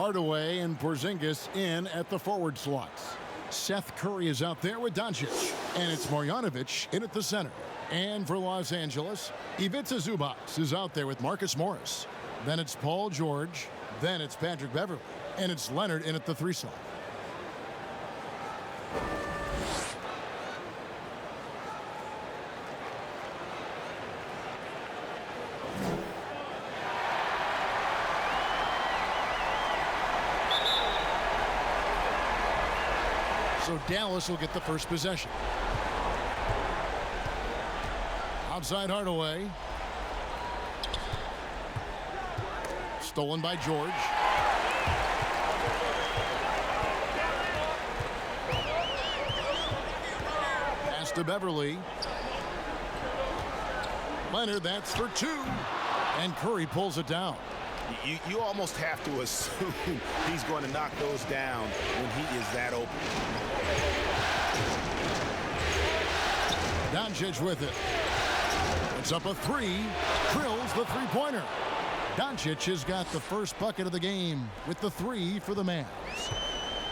Hardaway and Porzingis in at the forward slots. Seth Curry is out there with Doncic. And it's Marjanovic in at the center. And for Los Angeles, Ivica Zubac is out there with Marcus Morris. Then it's Paul George. Then it's Patrick Beverley. And it's Leonard in at the 3 slot. So Dallas will get the first possession. Outside Hardaway. Stolen by George. Pass to Beverley. Leonard, that's for 2. And Curry pulls it down. You almost have to assume he's going to knock those down when he is that open. Doncic with it. It's up a 3. Drills the three-pointer. Doncic has got the first bucket of the game with the 3 for the Mavs.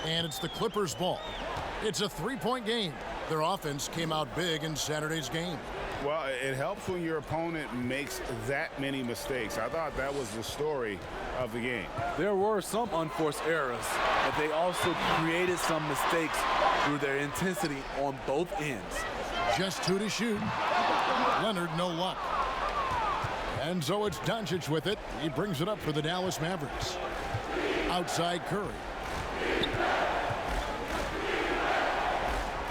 And it's the Clippers' ball. It's a 3-point game. Their offense came out big in Saturday's game. Well, it helps when your opponent makes that many mistakes. I thought that was the story of the game. There were some unforced errors, but they also created some mistakes through their intensity on both ends. Just 2 to shoot. Leonard, no luck. And so it's Doncic with it. He brings it up for the Dallas Mavericks. Outside Curry.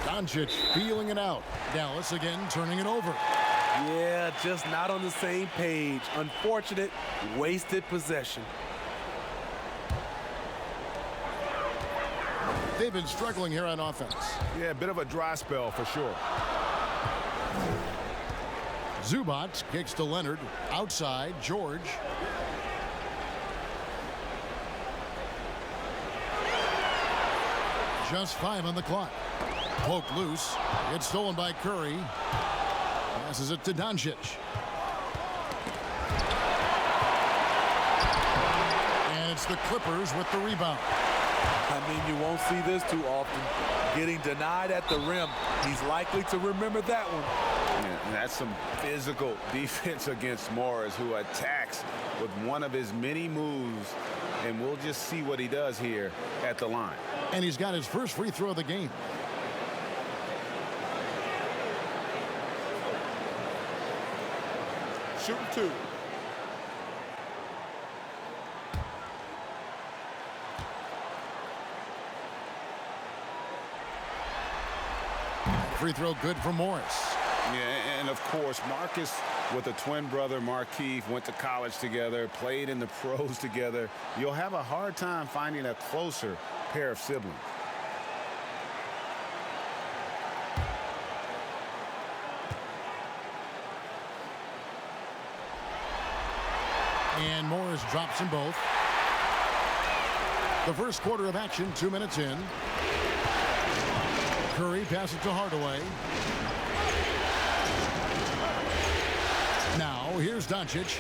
Doncic feeling it out. Dallas again turning it over. Yeah, just not on the same page. Unfortunate, wasted possession. They've been struggling here on offense. Yeah, a bit of a dry spell for sure. Zubac kicks to Leonard. Outside, George. Just 5 on the clock. Poked loose. It's stolen by Curry. Passes it to Doncic. And it's the Clippers with the rebound. I mean, you won't see this too often. Getting denied at the rim. He's likely to remember that one. Yeah, that's some physical defense against Morris, who attacks with one of his many moves. And we'll just see what he does here at the line. And he's got his first free throw of the game. Shooting 2. Free throw good for Morris. Yeah, and of course, Marcus with a twin brother, Markieff, went to college together, played in the pros together. You'll have a hard time finding a closer pair of siblings. And Morris drops them both. The first quarter of action, 2 minutes in. Curry passes to Hardaway. Now, here's Doncic.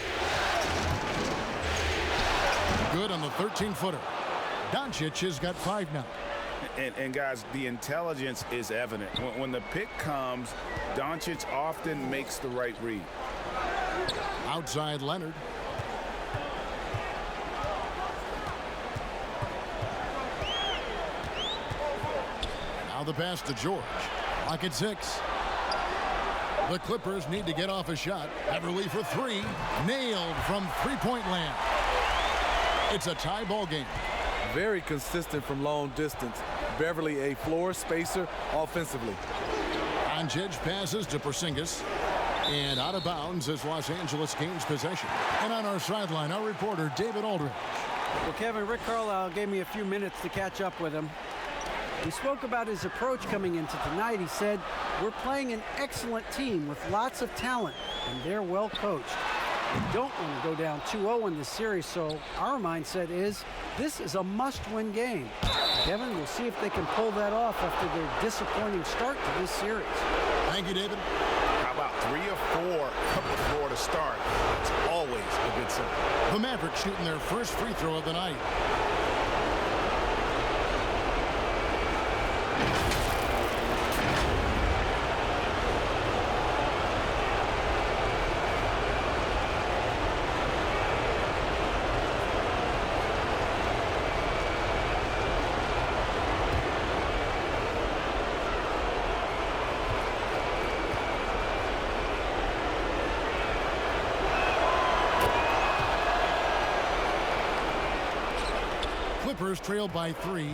Good on the 13-footer. Doncic has got 5 now. And guys, the intelligence is evident. When the pick comes, Doncic often makes the right read. Outside Leonard. Now the pass to George. Clock at 6. The Clippers need to get off a shot. Beverley for 3. Nailed from three-point land. It's a tie ball game. Very consistent from long distance. Beverley a floor spacer offensively. Doncic passes to Porzingis. And out of bounds as Los Angeles gains possession. And on our sideline, our reporter, David Aldridge. Well, Kevin, Rick Carlisle gave me a few minutes to catch up with him. He spoke about his approach coming into tonight. He said, we're playing an excellent team with lots of talent, and they're well coached. We don't want to go down 2-0 in this series, so our mindset is this is a must-win game. Kevin, we'll see if they can pull that off after their disappointing start to this series. Thank you, David. How about 3 or 4 from the floor to start? It's always a good sign. The Mavericks shooting their first free throw of the night. Clippers trail by 3.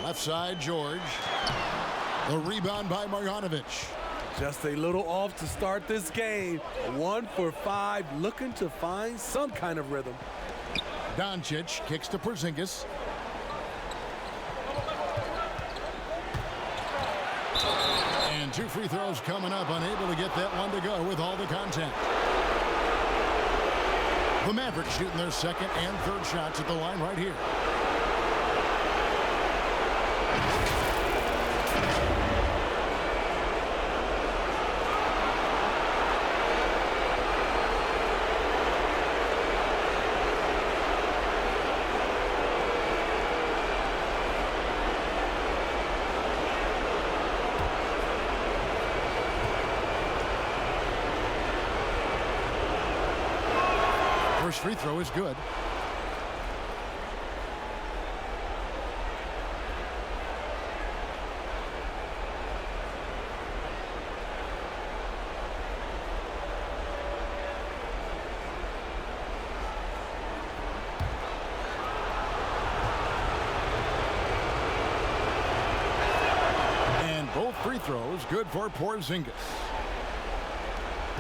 Left side, George. The rebound by Marjanovic. Just a little off to start this game. 1 for 5, looking to find some kind of rhythm. Doncic kicks to Porzingis. And 2 free throws coming up, unable to get that one to go with all the contact. The Mavericks shooting their second and third shots at the line right here. First free throw is good. And both free throws good for Porzingis.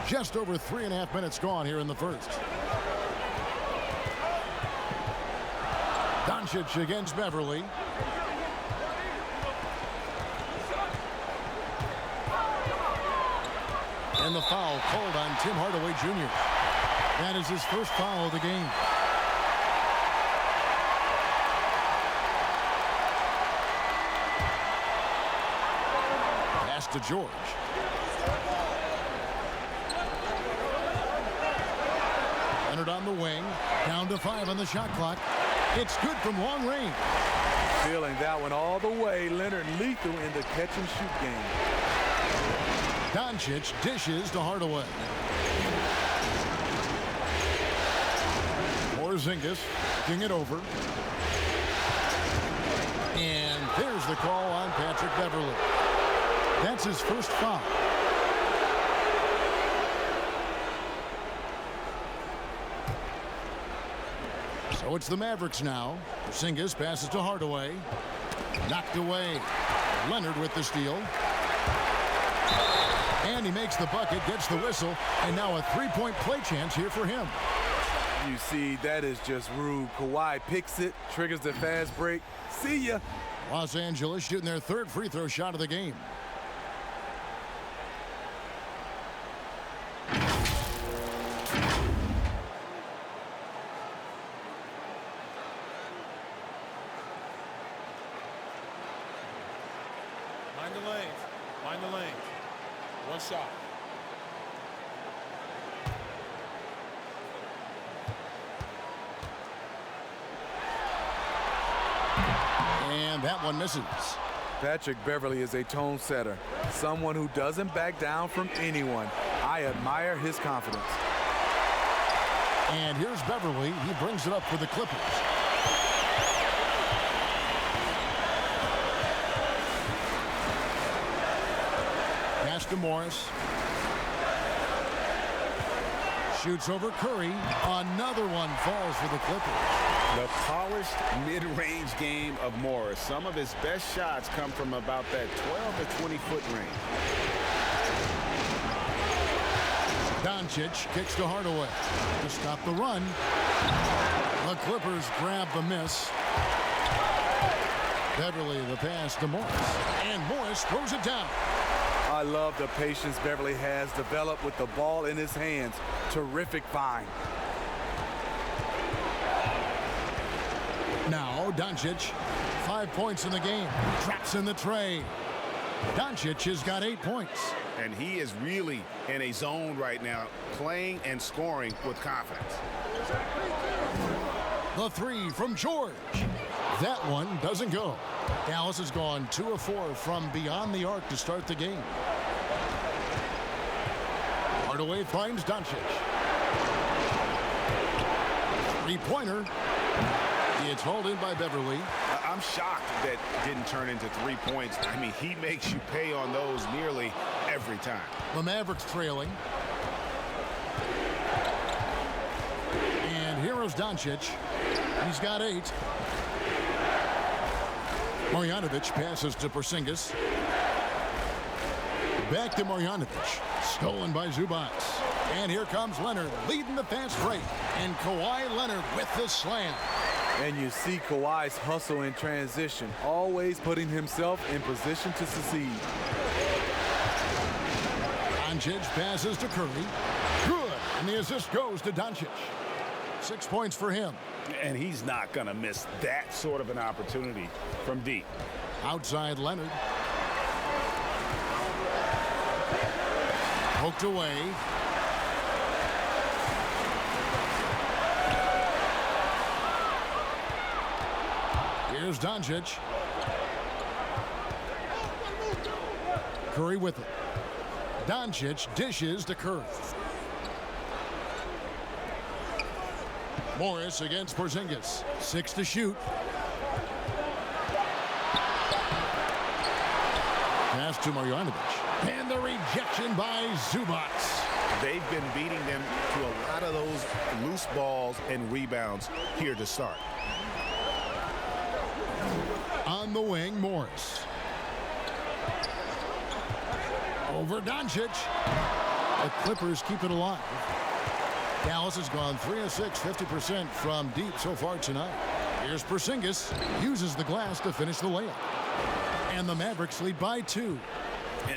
Just over 3.5 minutes gone here in the first. Doncic against Beverly. And the foul called on Tim Hardaway Jr. That is his first foul of the game. Pass to George. Leonard on the wing. Down to 5 on the shot clock. It's good from long range. Feeling that one all the way. Leonard lethal in the catch-and-shoot game. Doncic dishes to Hardaway. Porzingis getting it over. And there's the call on Patrick Beverly. That's his first foul. So it's the Mavericks now. Porzingis passes to Hardaway. Knocked away. Leonard with the steal. And he makes the bucket, gets the whistle, and now a three-point play chance here for him. You see, that is just rude. Kawhi picks it, triggers the fast break. See ya. Los Angeles shooting their third free throw shot of the game. Find the lane. Find the lane. One shot. And that one misses. Patrick Beverly is a tone setter, someone who doesn't back down from anyone. I admire his confidence. And here's Beverly. He brings it up for the Clippers. Pass to Morris. Shoots over Curry. Another one falls for the Clippers. The polished mid-range game of Morris. Some of his best shots come from about that 12 to 20-foot range. Doncic kicks to Hardaway to stop the run. The Clippers grab the miss. Beverly the pass to Morris. And Morris throws it down. I love the patience Beverly has developed with the ball in his hands. Terrific find. Now Doncic, 5 points in the game. Traps in the tray. Doncic has got 8 points. And he is really in a zone right now, playing and scoring with confidence. The three from George. That one doesn't go. Dallas has gone 2 of 4 from beyond the arc to start the game. Hardaway finds Doncic. Three-pointer. It's hauled in by Beverly. I'm shocked that didn't turn into 3 points. I mean, he makes you pay on those nearly every time. The Mavericks trailing. And here Here's Doncic. He's got 8. Marjanovic passes to Porzingis. Back to Marjanovic. Stolen by Zubac. And here comes Leonard leading the fast break. And Kawhi Leonard with the slam. And you see Kawhi's hustle in transition, always putting himself in position to succeed. Doncic passes to Curry. Good. And the assist goes to Doncic. 6 points for him. And he's not going to miss that sort of an opportunity from deep. Outside Leonard. Poked away. Here's Doncic. Curry with it. Doncic dishes to Curry. Morris against Porzingis. 6 to shoot. Pass to Marjanovic. And the rejection by Zubac. They've been beating them to a lot of those loose balls and rebounds here to start. On the wing, Morris. Over Doncic. The Clippers keep it alive. Dallas has gone 3 of 6, 50% from deep so far tonight. Here's Porzingis. Uses the glass to finish the layup. And the Mavericks lead by 2.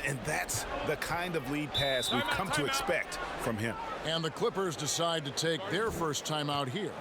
And that's the kind of lead pass we've come to expect from him. And the Clippers decide to take their first timeout here.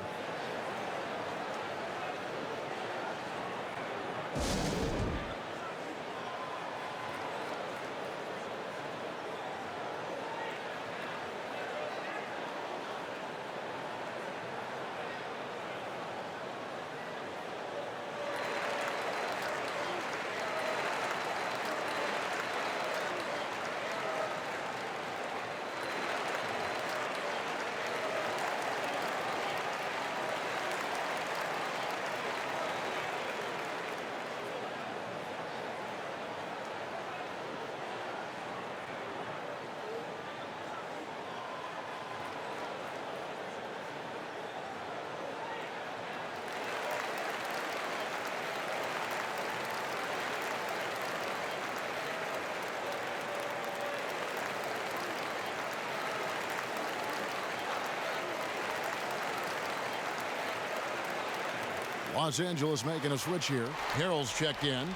Los Angeles making a switch here. Harrell's checked in.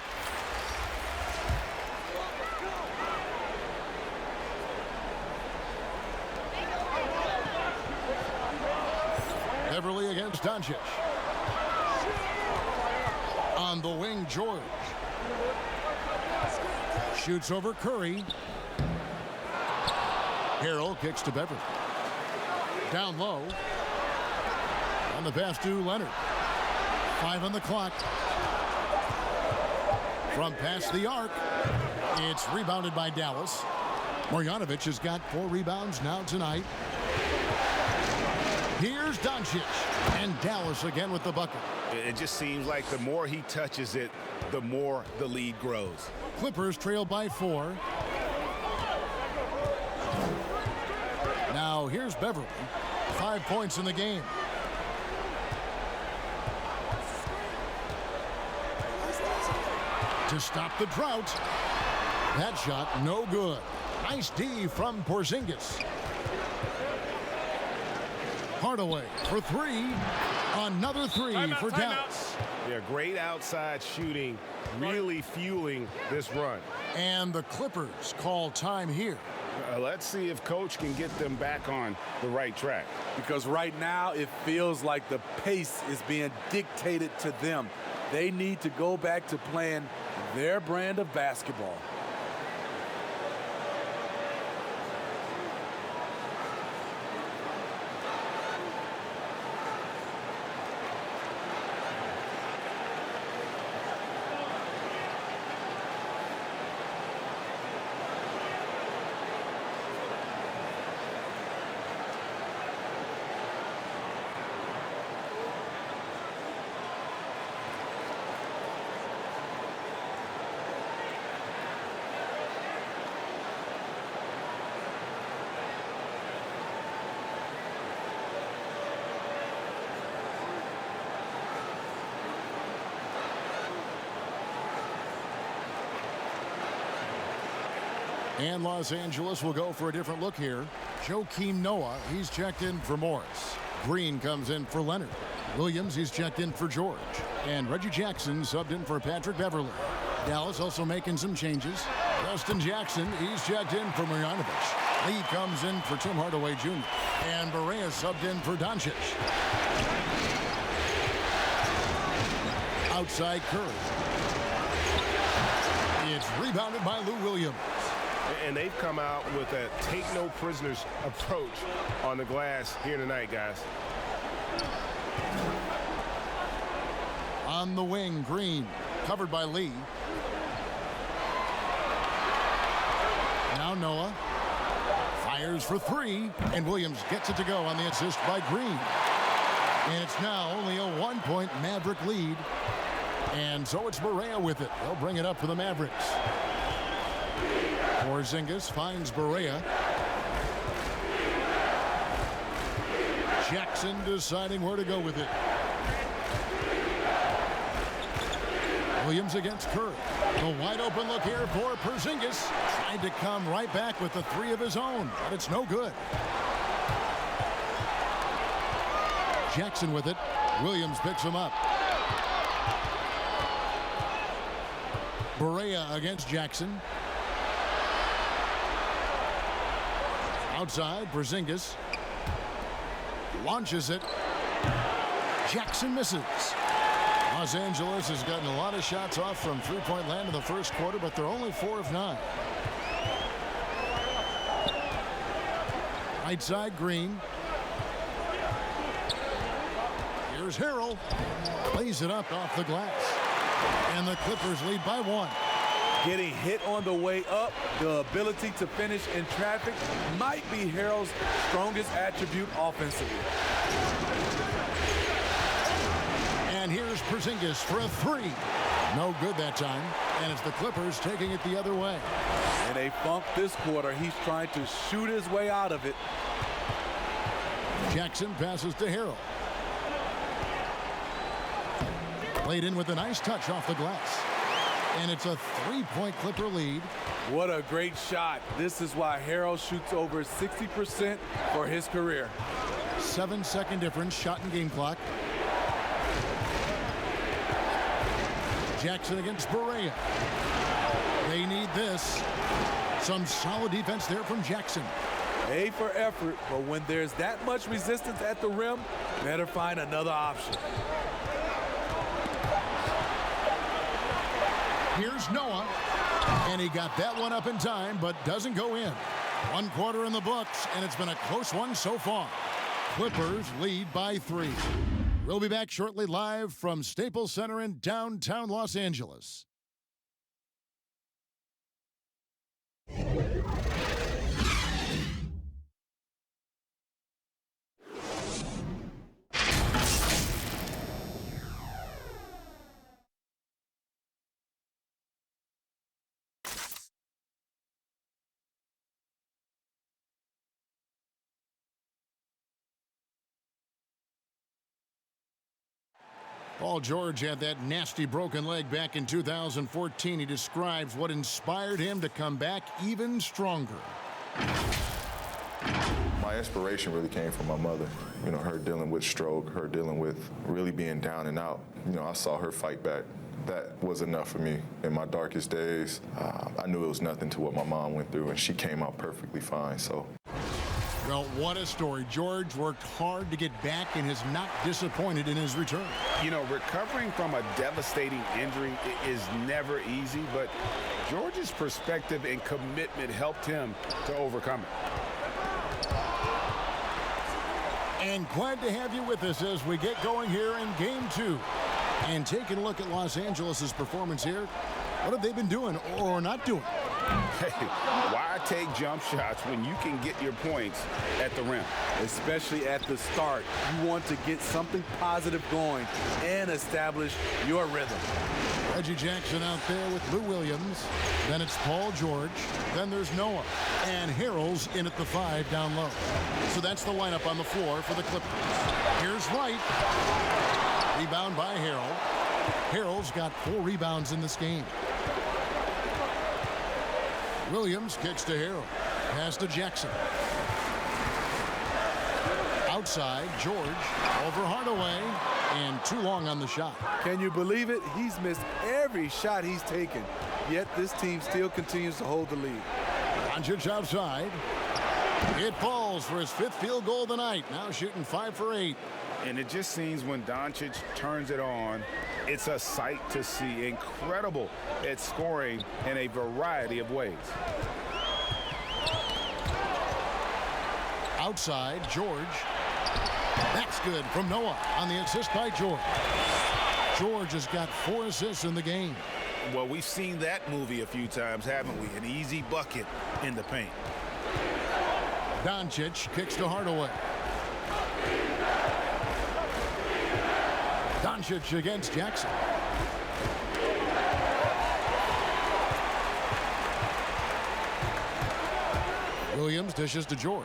Beverly against Doncic. On the wing, George. Shoots over Curry. Harrell kicks to Beverly. Down low. On the pass to Leonard. 5 on the clock. From past the arc. It's rebounded by Dallas. Marjanovic has got 4 rebounds now tonight. Here's Doncic. And Dallas again with the bucket. It just seems like the more he touches it, the more the lead grows. Clippers trail by 4. Now here's Beverly. 5 points in the game. To stop the drought. That shot no good. Nice D from Porzingis. Hardaway for 3. Another 3 for Dallas. Yeah, great outside shooting, really fueling this run. And the Clippers call time here. Let's see if Coach can get them back on the right track. Because right now it feels like the pace is being dictated to them. They need to go back to playing their brand of basketball. And Los Angeles will go for a different look here. Joakim Noah, he's checked in for Morris. Green comes in for Leonard. Williams, he's checked in for George. And Reggie Jackson subbed in for Patrick Beverly. Dallas also making some changes. Justin Jackson, he's checked in for Marjanovic. Lee comes in for Tim Hardaway Jr. And Barea subbed in for Doncic. Outside Curry. It's rebounded by Lou Williams. And they've come out with a take-no-prisoners approach on the glass here tonight, guys. On the wing, Green, covered by Lee. Now Noah fires for three, and Williams gets it to go on the assist by Green. And it's now only a 1-point Maverick lead. And so it's Barea with it. They'll bring it up for the Mavericks. Porzingis finds Barea. Jackson deciding where to go with it. Williams against Curry. The wide open look here for Porzingis. Tried to come right back with the three of his own, but it's no good. Jackson with it. Williams picks him up. Barea against Jackson. Outside, Porzingis launches it. Jackson misses. Los Angeles has gotten a lot of shots off from three-point land in the first quarter, but they're only 4 of 9. Right side, Green. Here's Harrell. Plays it up off the glass. And the Clippers lead by 1. Getting hit on the way up, the ability to finish in traffic might be Harrell's strongest attribute offensively. And here's Porzingis for a three. No good that time. And it's the Clippers taking it the other way. In a funk this quarter, he's trying to shoot his way out of it. Jackson passes to Harrell. Played in with a nice touch off the glass. And it's a 3-point Clipper lead. What a great shot. This is why Harrell shoots over 60% for his career. 7-second difference, shot and game clock. Jackson against Barea. They need this. Some solid defense there from Jackson. A for effort, but when there's that much resistance at the rim, better find another option. Here's Noah, and he got that one up in time, but doesn't go in. 1 quarter in the books, and it's been a close one so far. Clippers lead by 3. We'll be back shortly live from Staples Center in downtown Los Angeles. Paul George had that nasty broken leg back in 2014. He describes what inspired him to come back even stronger. My inspiration really came from my mother. You know, her dealing with stroke, her dealing with really being down and out. You know, I saw her fight back. That was enough for me. In my darkest days, I knew it was nothing to what my mom went through, and she came out perfectly fine, so. Well, what a story. George worked hard to get back and has not disappointed in his return. You know, recovering from a devastating injury is never easy, but George's perspective and commitment helped him to overcome it. And glad to have you with us as we get going here in Game 2. And taking a look at Los Angeles' performance here, what have they been doing or not doing? Hey, why take jump shots when you can get your points at the rim? Especially at the start. You want to get something positive going and establish your rhythm. Reggie Jackson out there with Lou Williams. Then it's Paul George. Then there's Noah. And Harrell's in at the 5 down low. So that's the lineup on the floor for the Clippers. Here's Wright. Rebound by Harrell. Harrell's got 4 rebounds in this game. Williams kicks to Harrell. Pass to Jackson. Outside, George over Hardaway, and too long on the shot. Can you believe it? He's missed every shot he's taken, yet this team still continues to hold the lead. Doncic outside. It falls for his 5th field goal of the night. Now shooting 5 for 8. And it just seems when Doncic turns it on, it's a sight to see. Incredible at scoring in a variety of ways. Outside, George. That's good from Noah on the assist by George. George has got 4 assists in the game. Well, we've seen that movie a few times, haven't we? An easy bucket in the paint. Doncic kicks to Hardaway. Doncic against Jackson. Williams dishes to George.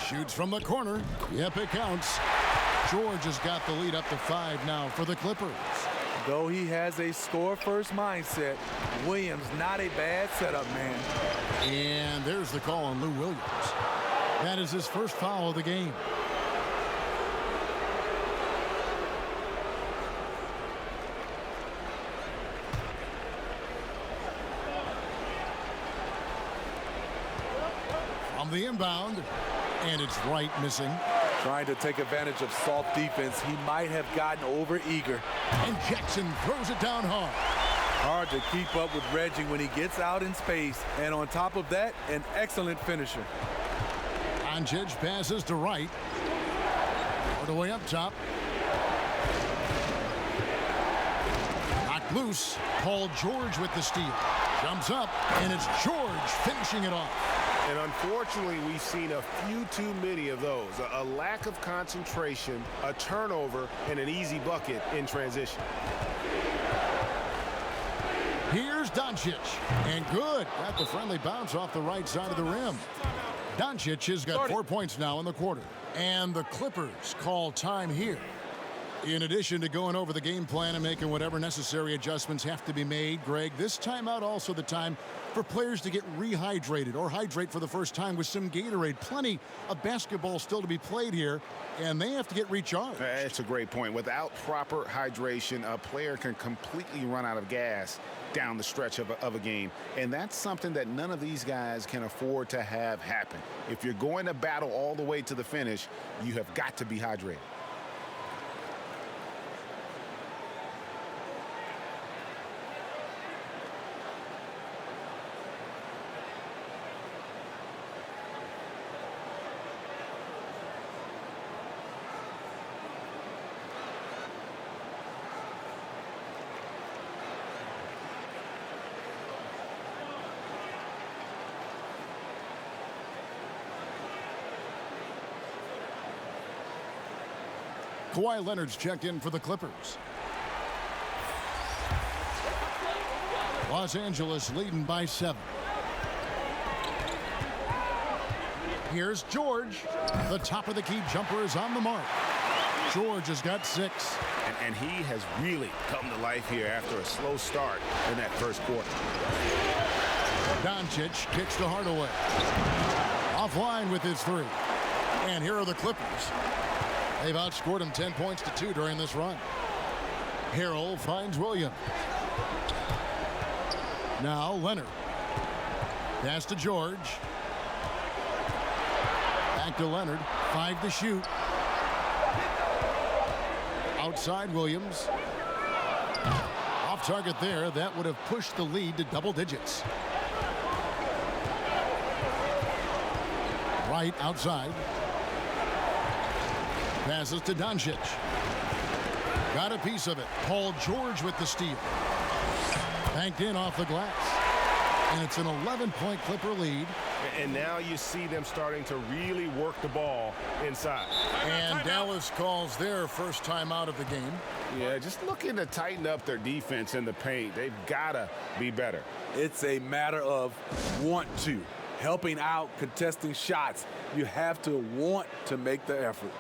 Shoots from the corner. Yep, it counts. George has got the lead up to 5 now for the Clippers. Though he has a score-first mindset, Williams not a bad setup man. And there's the call on Lou Williams. That is his first foul of the game. From the inbound, and it's Wright missing. Trying to take advantage of soft defense, he might have gotten over-eager. And Jackson throws it down hard. Hard to keep up with Reggie when he gets out in space. And on top of that, an excellent finisher. Doncic passes to Wright. Hardaway up top. Knocked loose. Paul George with the steal. Jumps up, and it's George finishing it off. And unfortunately, we've seen a few too many of those. A lack of concentration, a turnover, and an easy bucket in transition. Here's Doncic. And good. Got the friendly bounce off the right side of the rim. Doncic has got 4 points now in the quarter. And the Clippers call time here. In addition to going over the game plan and making whatever necessary adjustments have to be made, Greg, this timeout also the time for players to get rehydrated or hydrate for the first time with some Gatorade. Plenty of basketball still to be played here, and they have to get recharged. That's a great point. Without proper hydration, a player can completely run out of gas down the stretch of a game. And that's something that none of these guys can afford to have happen. If you're going to battle all the way to the finish, you have got to be hydrated. Kawhi Leonard's checked in for the Clippers. Los Angeles leading by 7. Here's George. The top of the key jumper is on the mark. George has got 6. And he has really come to life here after a slow start in that first quarter. Doncic kicks to Hardaway. Offline with his 3. And here are the Clippers. They've outscored him 10 points to 2 during this run. Harrell finds Williams. Now Leonard. Pass to George. Back to Leonard. 5 to shoot. Outside Williams. Off target there. That would have pushed the lead to double digits. Right outside. Passes to Doncic. Got a piece of it. Paul George with the steal. Banked in off the glass. And it's an 11-point Clipper lead. And now you see them starting to really work the ball inside. And Dallas calls their first time out of the game. Yeah, just looking to tighten up their defense in the paint. They've got to be better. It's a matter of want to. Helping out, contesting shots. You have to want to make the effort.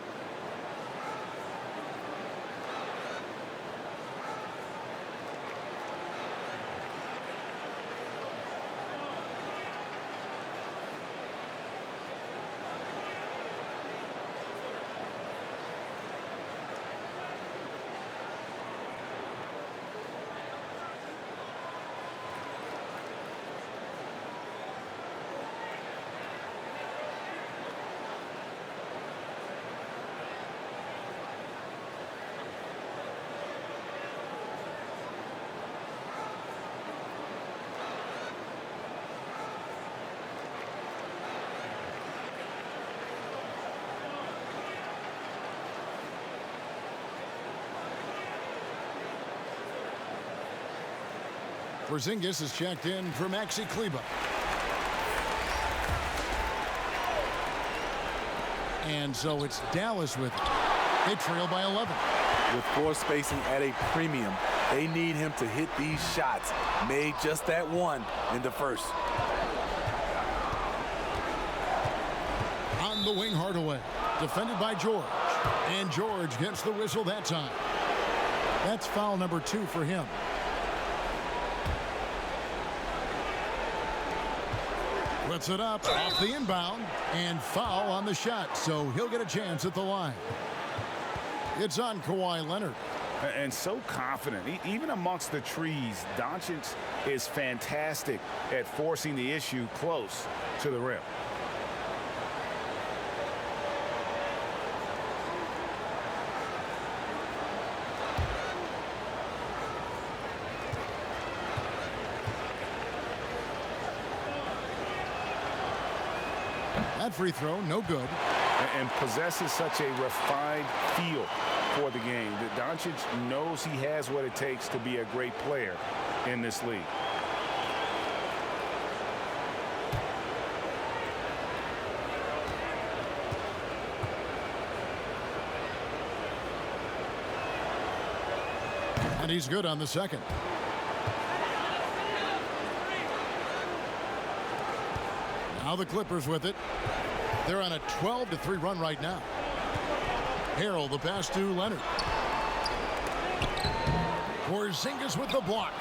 Porzingis is checked in for Maxi Kleber. And so it's Dallas with it. They trail by 11. With floor spacing at a premium, they need him to hit these shots. Made just that one in the first. On the wing, Hardaway. Defended by George. And George gets the whistle that time. That's foul number 2 for him. Puts it up off the inbound. And foul on the shot. So he'll get a chance at the line. It's on Kawhi Leonard. And so confident. Even amongst the trees, Doncic is fantastic at forcing the issue close to the rim. That free throw, no good. And possesses such a refined feel for the game that Doncic knows he has what it takes to be a great player in this league. And he's good on the second. Now the Clippers with it. They're on a 12-3 run right now. Harrell, the pass to Leonard. Porzingis with the block.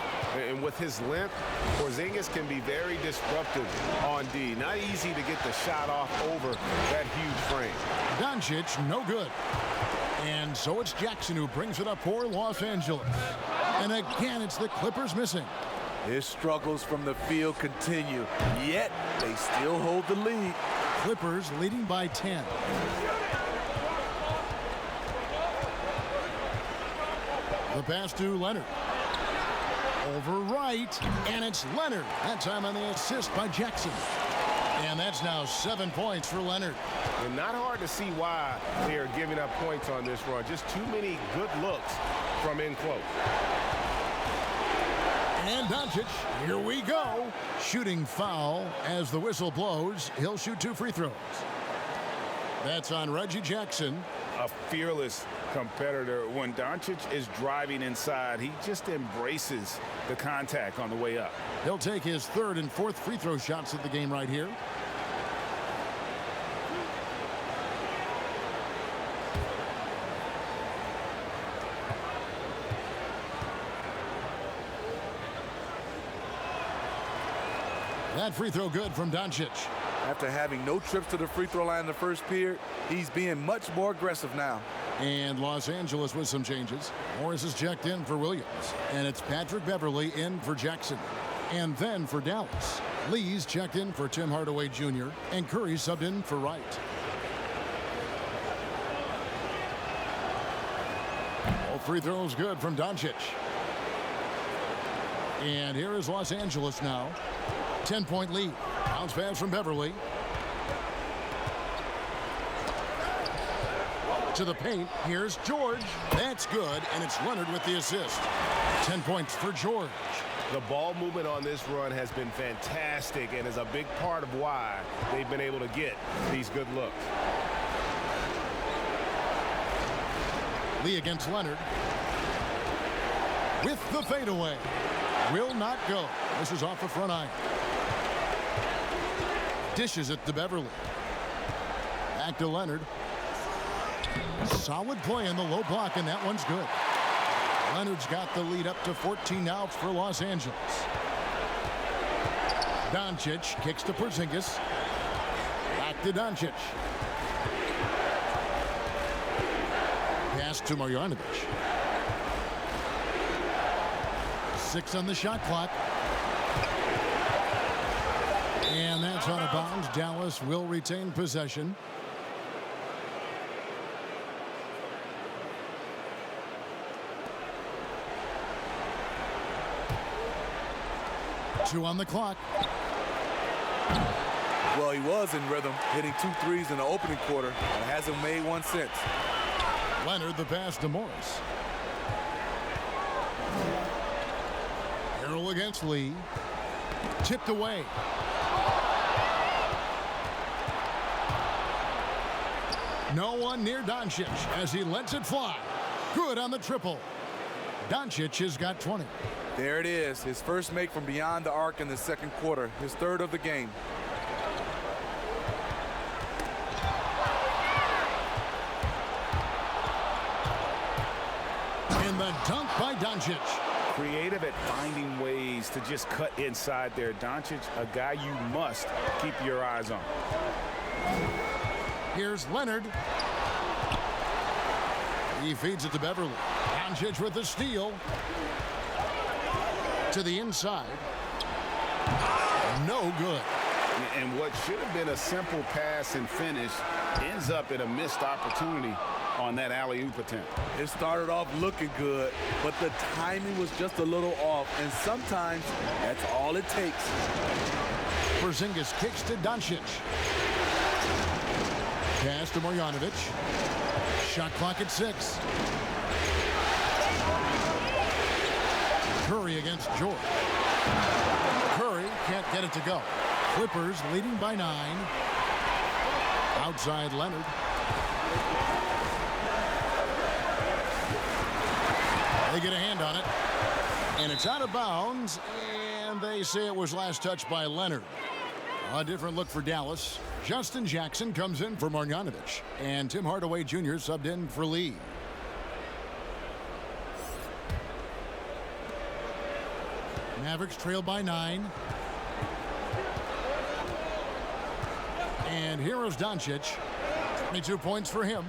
And with his length, Porzingis can be very disruptive on D. Not easy to get the shot off over that huge frame. Doncic, no good. And so it's Jackson who brings it up for Los Angeles. And again, it's the Clippers missing. His struggles from the field continue, yet they still hold the lead. Clippers leading by 10. The pass to Leonard. Over right, and it's Leonard. That time on the assist by Jackson. And that's now 7 points for Leonard. And not hard to see why they are giving up points on this run. Just too many good looks from in close. And Doncic, here we go. Shooting foul as the whistle blows. He'll shoot 2 free throws. That's on Reggie Jackson. A fearless competitor. When Doncic is driving inside, he just embraces the contact on the way up. He'll take his 3rd and 4th free throw shots of the game right here. That free throw good from Doncic. After having no trips to the free throw line in the first period, he's being much more aggressive now. And Los Angeles with some changes. Morris is checked in for Williams. And it's Patrick Beverley in for Jackson. And then for Dallas, Lee's checked in for Tim Hardaway Jr. And Curry subbed in for Wright. All free throws good from Doncic. And here is Los Angeles now. 10-point lead. Bounce pass from Beverley. To the paint. Here's George. That's good, and it's Leonard with the assist. 10 points for George. The ball movement on this run has been fantastic and is a big part of why they've been able to get these good looks. Lee against Leonard. With the fadeaway. Will not go. This is off the front iron. Dishes it to Beverley. Back to Leonard. Solid play in the low block, and that one's good. Leonard's got the lead up to 14 now for Los Angeles. Doncic kicks to Porzingis. Back to Doncic. Pass to Marjanovic. 6 on the shot clock. And that's out of bounds. Dallas will retain possession. Two on the clock. Well, he was in rhythm, hitting 2 threes in the opening quarter, but hasn't made one since. Leonard, the pass to Morris. Harrell against Lee. Tipped away. No one near Doncic as he lets it fly. Good on the triple. Doncic has got 20. There it is, his first make from beyond the arc in the second quarter, his third of the game. And the dunk by Doncic. Creative at finding ways to just cut inside there. Doncic, a guy you must keep your eyes on. Here's Leonard. He feeds it to Beverly. Doncic with the steal. To the inside. No good. And what should have been a simple pass and finish ends up in a missed opportunity on that alley-oop attempt. It started off looking good, but the timing was just a little off, and sometimes that's all it takes. Porzingis kicks to Doncic. Pass to Marjanovic. Shot clock at 6. Curry against George. Curry can't get it to go. Clippers leading by 9. Outside Leonard. They get a hand on it. And it's out of bounds. And they say it was last touched by Leonard. A different look for Dallas. Justin Jackson comes in for Marjanovic. And Tim Hardaway Jr. subbed in for Lee. Mavericks trail by 9. And here is Doncic. 22 points for him.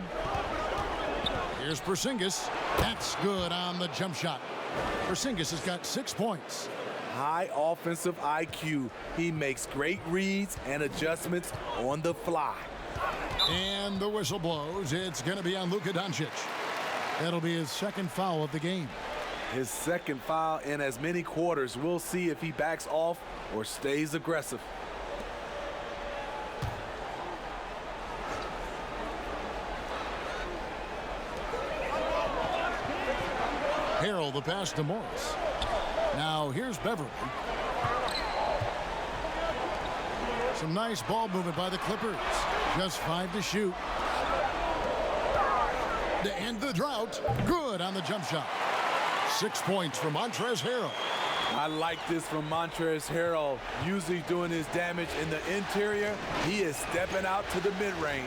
Here's Porzingis. That's good on the jump shot. Porzingis has got 6 points. High offensive IQ. He makes great reads and adjustments on the fly. And the whistle blows. It's going to be on Luka Doncic. That'll be his second foul of the game. His second foul in as many quarters. We'll see if he backs off or stays aggressive. Harrell the pass to Morris. Now here's Beverly. Some nice ball movement by the Clippers. Just 5 to shoot. To end the drought. Good on the jump shot. 6 points from Montrezl Harrell. I like this from Montrezl Harrell. Usually doing his damage in the interior. He is stepping out to the mid-range.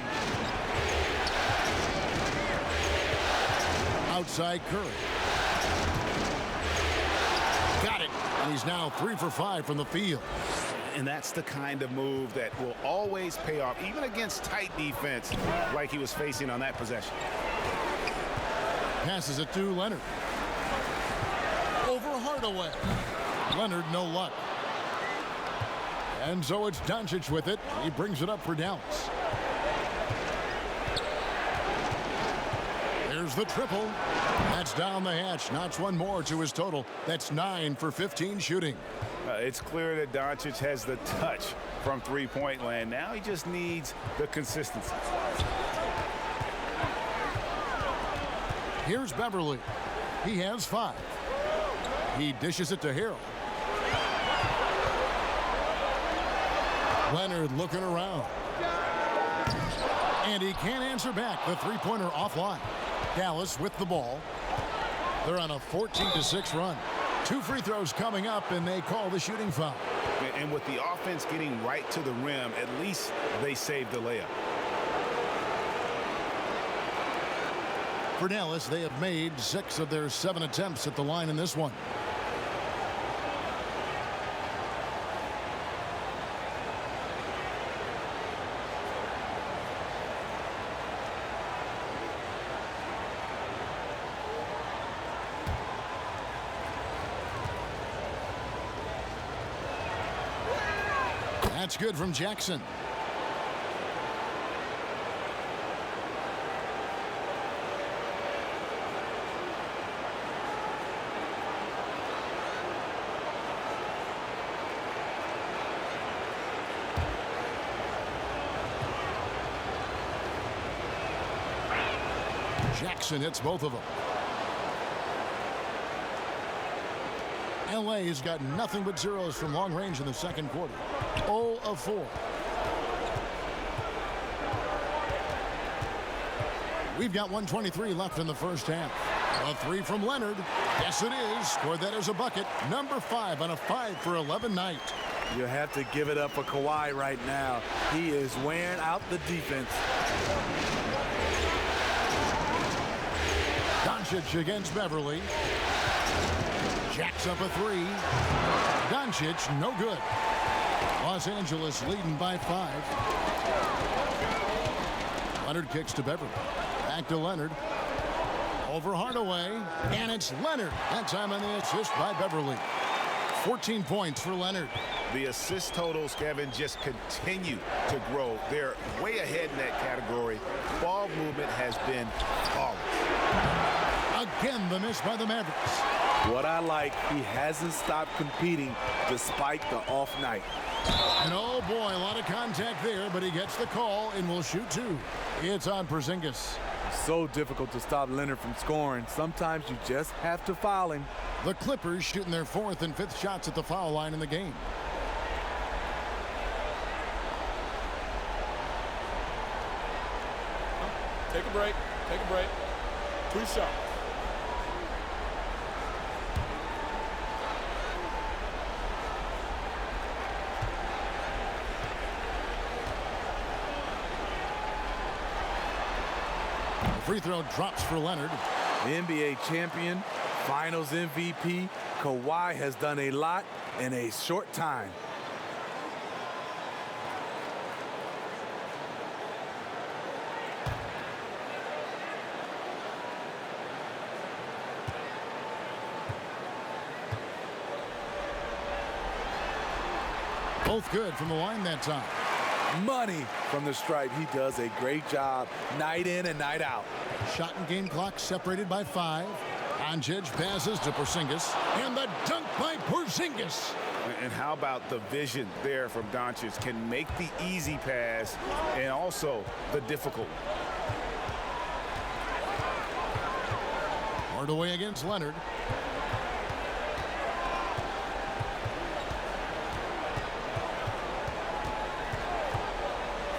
Outside Curry. Got it. And he's now 3 for 5 from the field. And that's the kind of move that will always pay off, even against tight defense like he was facing on that possession. Passes it to Leonard. Over Hardaway. Leonard, no luck. And so it's Doncic with it. He brings it up for Dallas. There's the triple. That's down the hatch. Notch one more to his total. That's 9 for 15 shooting. It's clear that Doncic has the touch from three-point land. Now he just needs the consistency. Here's Beverly. He has 5. He dishes it to Harrell. Leonard looking around. And he can't answer back. The three-pointer offline. Dallas with the ball. They're on a 14-6 run. 2 free throws coming up, and they call the shooting foul. And with the offense getting right to the rim, at least they saved the layup. For Dallas, they have made 6 of their 7 attempts at the line in this one. That's good from Jackson. Jackson hits both of them. LA has got nothing but zeros from long range in the second quarter. 0 of 4. We've got 1:23 left in the first half. A three from Leonard. Yes, it is. Scored that as a bucket. Number 5 on a 5 for 11 night. You have to give it up for Kawhi right now. He is wearing out the defense. Doncic against Beverly. Jacks up a 3. Doncic, no good. Los Angeles leading by 5. Leonard kicks to Beverly. Back to Leonard. Over Hardaway. And it's Leonard. That time on the assist by Beverly. 14 points for Leonard. The assist totals, Kevin, just continue to grow. They're way ahead in that category. Ball movement has been flawless. Again, the miss by the Mavericks. What I like, he hasn't stopped competing despite the off night. And oh boy, a lot of contact there, but he gets the call and will shoot 2. It's on Porzingis. So difficult to stop Leonard from scoring. Sometimes you just have to foul him. The Clippers shooting their 4th and 5th shots at the foul line in the game. Take a break. Take a break. 2 shots. Free throw drops for Leonard. NBA champion, finals MVP, Kawhi has done a lot in a short time. Both good from the line that time. Money from the stripe. He does a great job night in and night out. Shot and game clock separated by 5. Doncic passes to Porzingis. And the dunk by Porzingis. And how about the vision there from Doncic? Can make the easy pass and also the difficult. Hardaway against Leonard.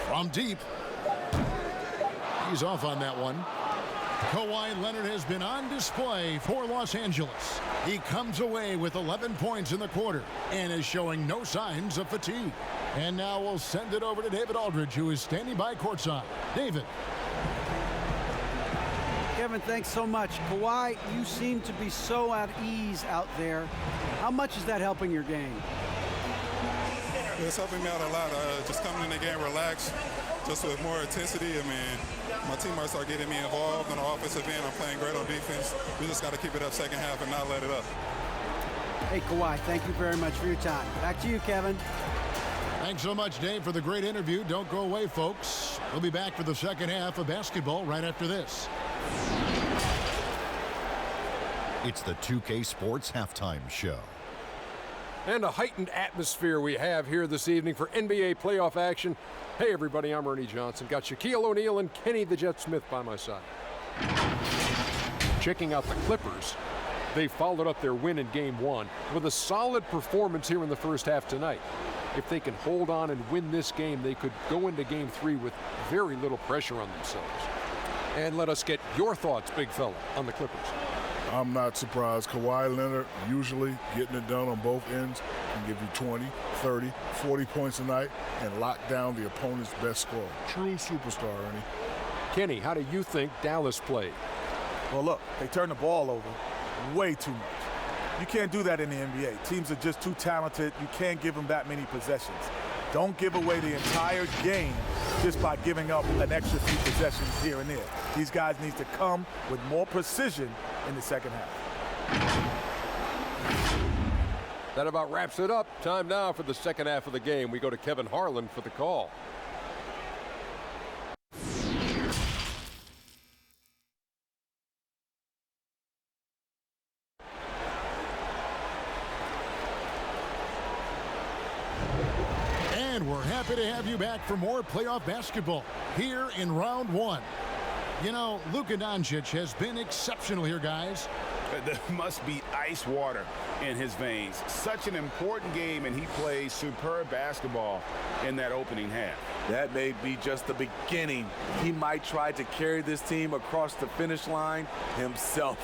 From deep. He's off on that one. Kawhi Leonard has been on display for Los Angeles. He comes away with 11 points in the quarter and is showing no signs of fatigue. And now we'll send it over to David Aldridge, who is standing by courtside. David. Kevin, thanks so much. Kawhi, you seem to be so at ease out there. How much is that helping your game? It's helping me out a lot. Just coming in the game relaxed, just with more intensity. I mean, my teammates are getting me involved on the offensive end. I'm playing great on defense. We just got to keep it up second half and not let it up. Hey, Kawhi, thank you very much for your time. Back to you, Kevin. Thanks so much, Dave, for the great interview. Don't go away, folks. We'll be back for the second half of basketball right after this. It's the 2K Sports Halftime Show. And a heightened atmosphere we have here this evening for NBA playoff action. Hey, everybody, I'm Ernie Johnson. Got Shaquille O'Neal and Kenny the Jet Smith by my side. Checking out the Clippers. They followed up their win in Game 1 with a solid performance here in the first half tonight. If they can hold on and win this game, they could go into Game 3 with very little pressure on themselves. And let us get your thoughts, big fella, on the Clippers. I'm not surprised. Kawhi Leonard usually getting it done on both ends can give you 20, 30, 40 points a night and lock down the opponent's best scorer. True superstar, Ernie. Kenny, how do you think Dallas played? Well, look, they turned the ball over way too much. You can't do that in the NBA. Teams are just too talented. You can't give them that many possessions. Don't give away the entire game just by giving up an extra few possessions here and there. These guys need to come with more precision in the second half. That about wraps it up. Time now for the second half of the game. We go to Kevin Harlan for the call. And we're happy to have you back for more playoff basketball here in round 1. You know, Luka Doncic has been exceptional here, guys. There must be ice water in his veins. Such an important game, and he plays superb basketball in that opening half. That may be just the beginning. He might try to carry this team across the finish line himself.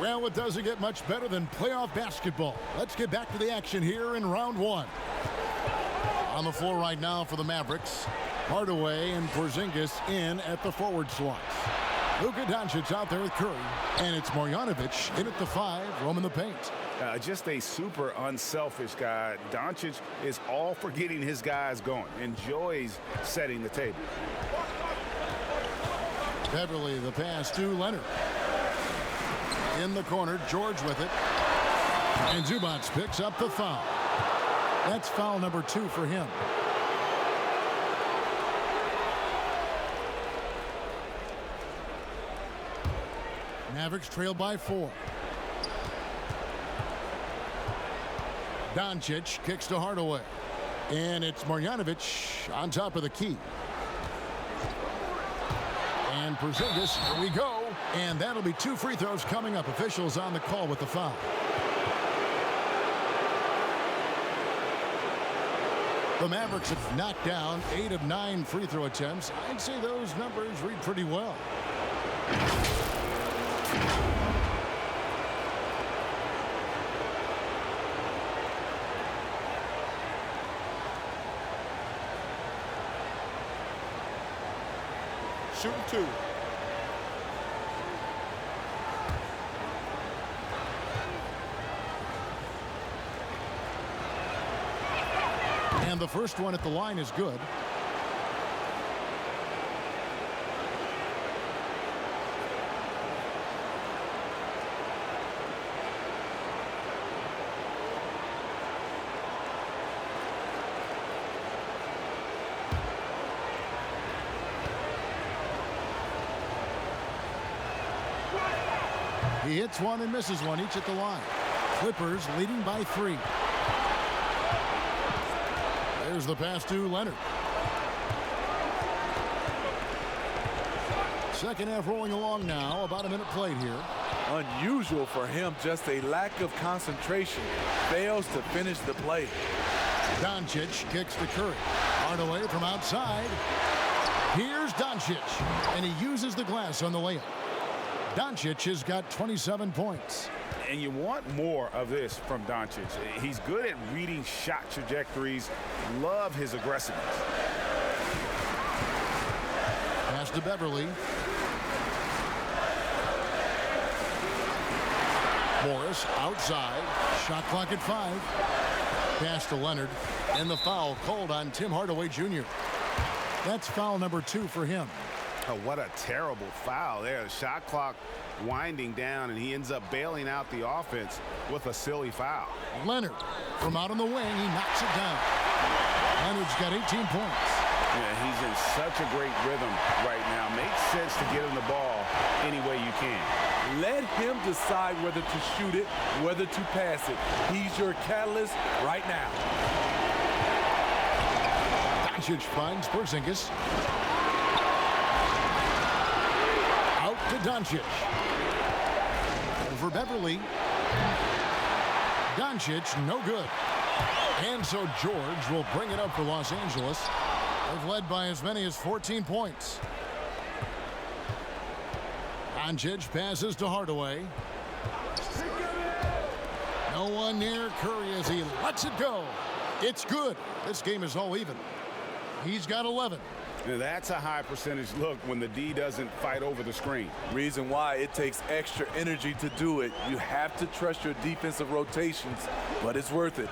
Well, it doesn't get much better than playoff basketball. Let's get back to the action here in round one. On the floor right now for the Mavericks, Hardaway and Porzingis in at the forward slots. Luka Doncic out there with Curry, and it's Marjanovic in at the 5, roaming the paint. Just a super unselfish guy. Doncic is all for getting his guys going, enjoys setting the table. Beverly, the pass to Leonard. In the corner, George with it. And Zubac picks up the foul. That's foul number 2 for him. Mavericks trail by 4. Doncic kicks to Hardaway. And it's Marjanovic on top of the key. And Porzingis, here we go. And that'll be 2 free throws coming up. Officials on the call with the foul. The Mavericks have knocked down 8 of 9 free throw attempts. I'd say those numbers read pretty well. Shooting 2. And the first one at the line is good. He hits one and misses one, each at the line. Clippers leading by 3. There's the pass to Leonard. Second half rolling along now. About a minute played here. Unusual for him, just a lack of concentration. Fails to finish the play. Doncic kicks to Curry. Hardaway from outside. Here's Doncic, and he uses the glass on the layup. Doncic has got 27 points. And you want more of this from Doncic. He's good at reading shot trajectories. Love his aggressiveness. Pass to Beverly. Morris outside. Shot clock at 5. Pass to Leonard. And the foul called on Tim Hardaway Jr. That's foul number 2 for him. Oh, what a terrible foul there. The shot clock winding down, and he ends up bailing out the offense with a silly foul. Leonard from out on the wing, he knocks it down. Leonard's got 18 points. Yeah, he's in such a great rhythm right now. Makes sense to get him the ball any way you can. Let him decide whether to shoot it, whether to pass it. He's your catalyst right now. Doncic finds Porzingis. Out to Doncic. Over Beverly. Doncic, no good. And so George will bring it up for Los Angeles. They've led by as many as 14 points. Doncic passes to Hardaway. No one near Curry as he lets it go. It's good. This game is all even. He's got 11. Now that's a high percentage look when the D doesn't fight over the screen. Reason why it takes extra energy to do it. You have to trust your defensive rotations, but it's worth it.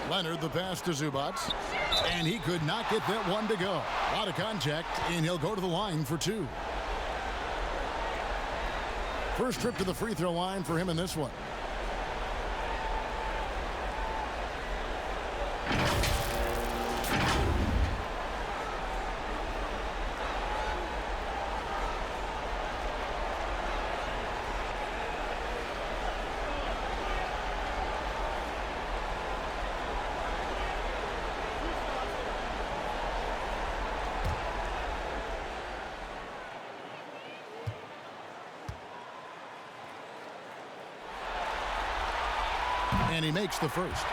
Leonard, the pass to Zubac, and he could not get that one to go. A lot of contact, and he'll go to the line for 2. First trip to the free throw line for him in this one. And he makes the first.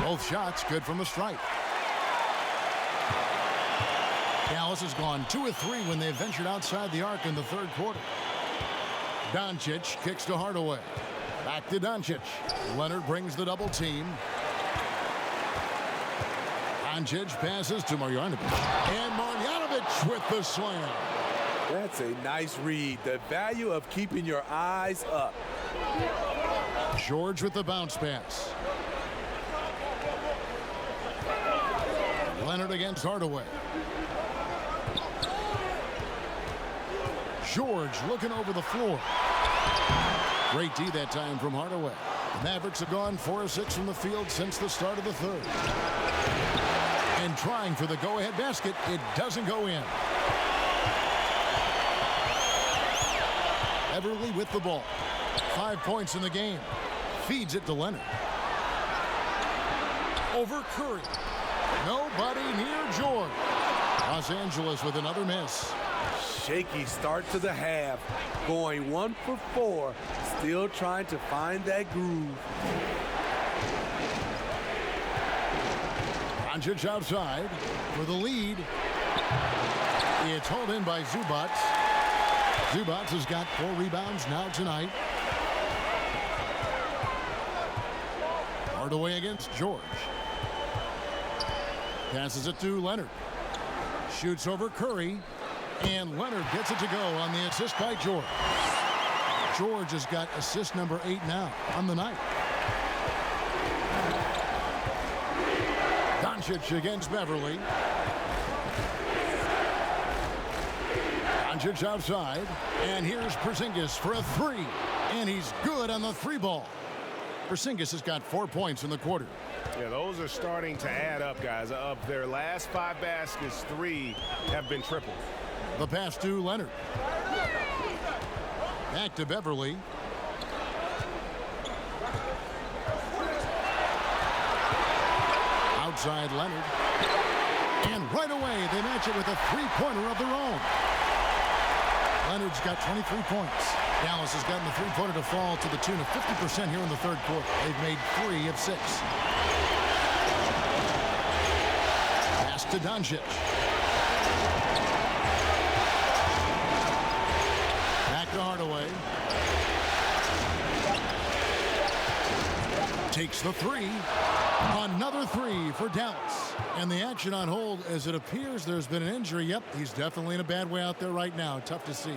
Both shots good from the stripe. Dallas has gone 2 of 3 when they've ventured outside the arc in the third quarter. Doncic kicks to Hardaway. Back to Doncic. Leonard brings the double team. Doncic passes to Marjanovic. And Marjanovic with the slam. That's a nice read. The value of keeping your eyes up. George with the bounce pass. Leonard against Hardaway. George looking over the floor. Great D that time from Hardaway. The Mavericks have gone 4 of 6 from the field since the start of the third. And trying for the go-ahead basket, it doesn't go in. Beverly with the ball. 5 points in the game. Feeds it to Leonard. Over Curry. Nobody near George. Los Angeles with another miss. Shaky start to the half. Going 1 for 4. Still trying to find that groove. Doncic outside for the lead. It's hauled in by Zubac. Zubac has got 4 rebounds now tonight. Hardaway against George. Passes it to Leonard. Shoots over Curry. And Leonard gets it to go on the assist by George. George has got assist number 8 now on the night. Doncic against Beverly. Doncic outside. And here's Porzingis for a 3. And he's good on the 3 ball. Porzingis has got 4 points in the quarter. Yeah, those are starting to add up, guys. Of their last 5 baskets, 3 have been triples. The pass to Leonard. Back to Beverly. Outside Leonard. And right away, they match it with a 3-pointer of their own. Leonard's got 23 points. Dallas has gotten the 3-pointer to fall to the tune of 50% here in the third quarter. They've made 3 of 6. Pass to Doncic. Back to Hardaway. Takes the 3. Another 3 for Dallas. And the action on hold as it appears there's been an injury. Yep, he's definitely in a bad way out there right now. Tough to see.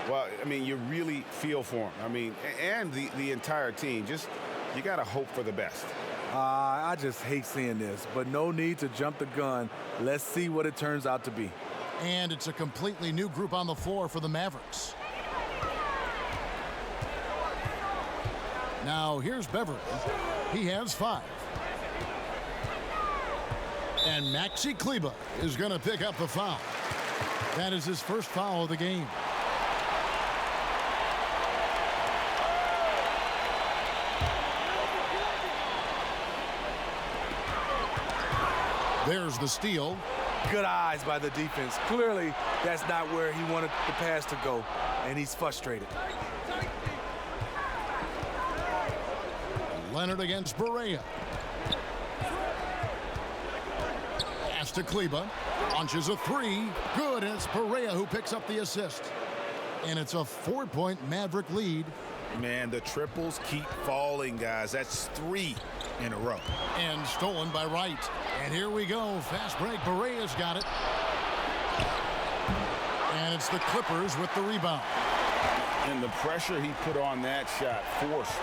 Well, I mean, you really feel for him. I mean, and the entire team. Just, you got to hope for the best. I just hate seeing this, but no need to jump the gun. Let's see what it turns out to be. And it's a completely new group on the floor for the Mavericks. Now, here's Beverly. He has 5. And Maxi Kleber is going to pick up the foul. That is his first foul of the game. There's the steal. Good eyes by the defense. Clearly, that's not where he wanted the pass to go, and he's frustrated. Leonard against Barea. Pass to Kleber. Launches a 3. Good, and it's Barea who picks up the assist. And it's a 4-point Maverick lead. Man, the triples keep falling, guys. That's 3 in a row. And stolen by Wright. And here we go. Fast break. Barea's got it. And it's the Clippers with the rebound. And the pressure he put on that shot forced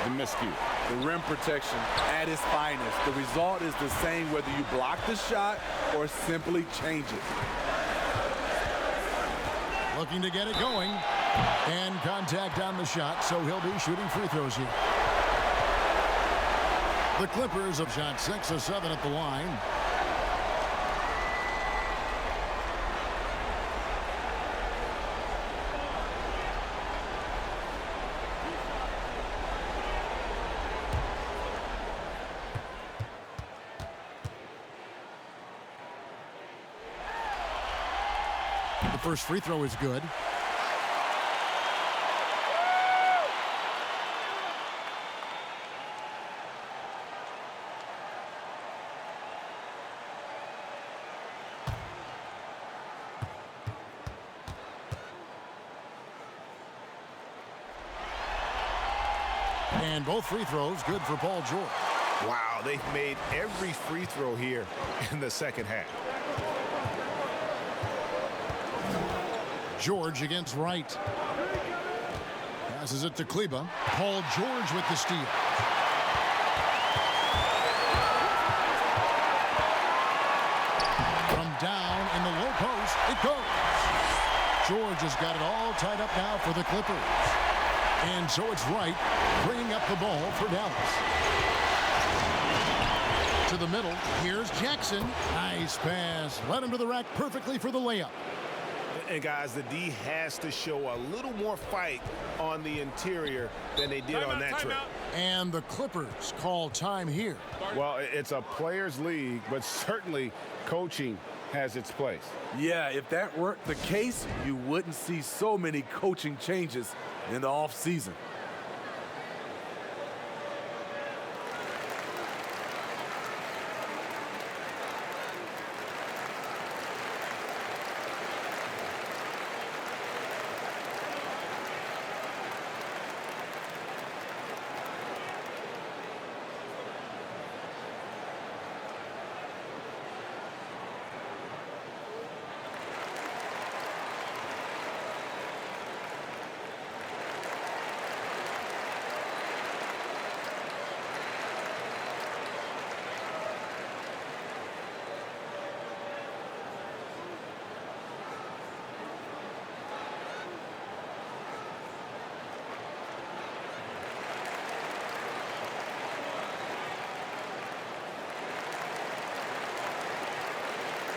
the miscue. The rim protection at its finest. The result is the same whether you block the shot or simply change it. Looking to get it going. And contact on the shot, so he'll be shooting free throws here. The Clippers have shot 6 of 7 at the line. The first free throw is good. And both free throws good for Paul George. Wow, they've made every free throw here in the second half. George against Wright. Passes it to Kleba. Paul George with the steal. From down in the low post, it goes. George has got it all tied up now for the Clippers. And so it's Wright bringing up the ball for Dallas. To the middle, here's Jackson. Nice pass. Led him to the rack perfectly for the layup. And guys, the D has to show a little more fight on the interior than they did on that trip. And the Clippers call time here. Well, it's a players' league, but certainly coaching has its place. Yeah, if that weren't the case, you wouldn't see so many coaching changes in the offseason.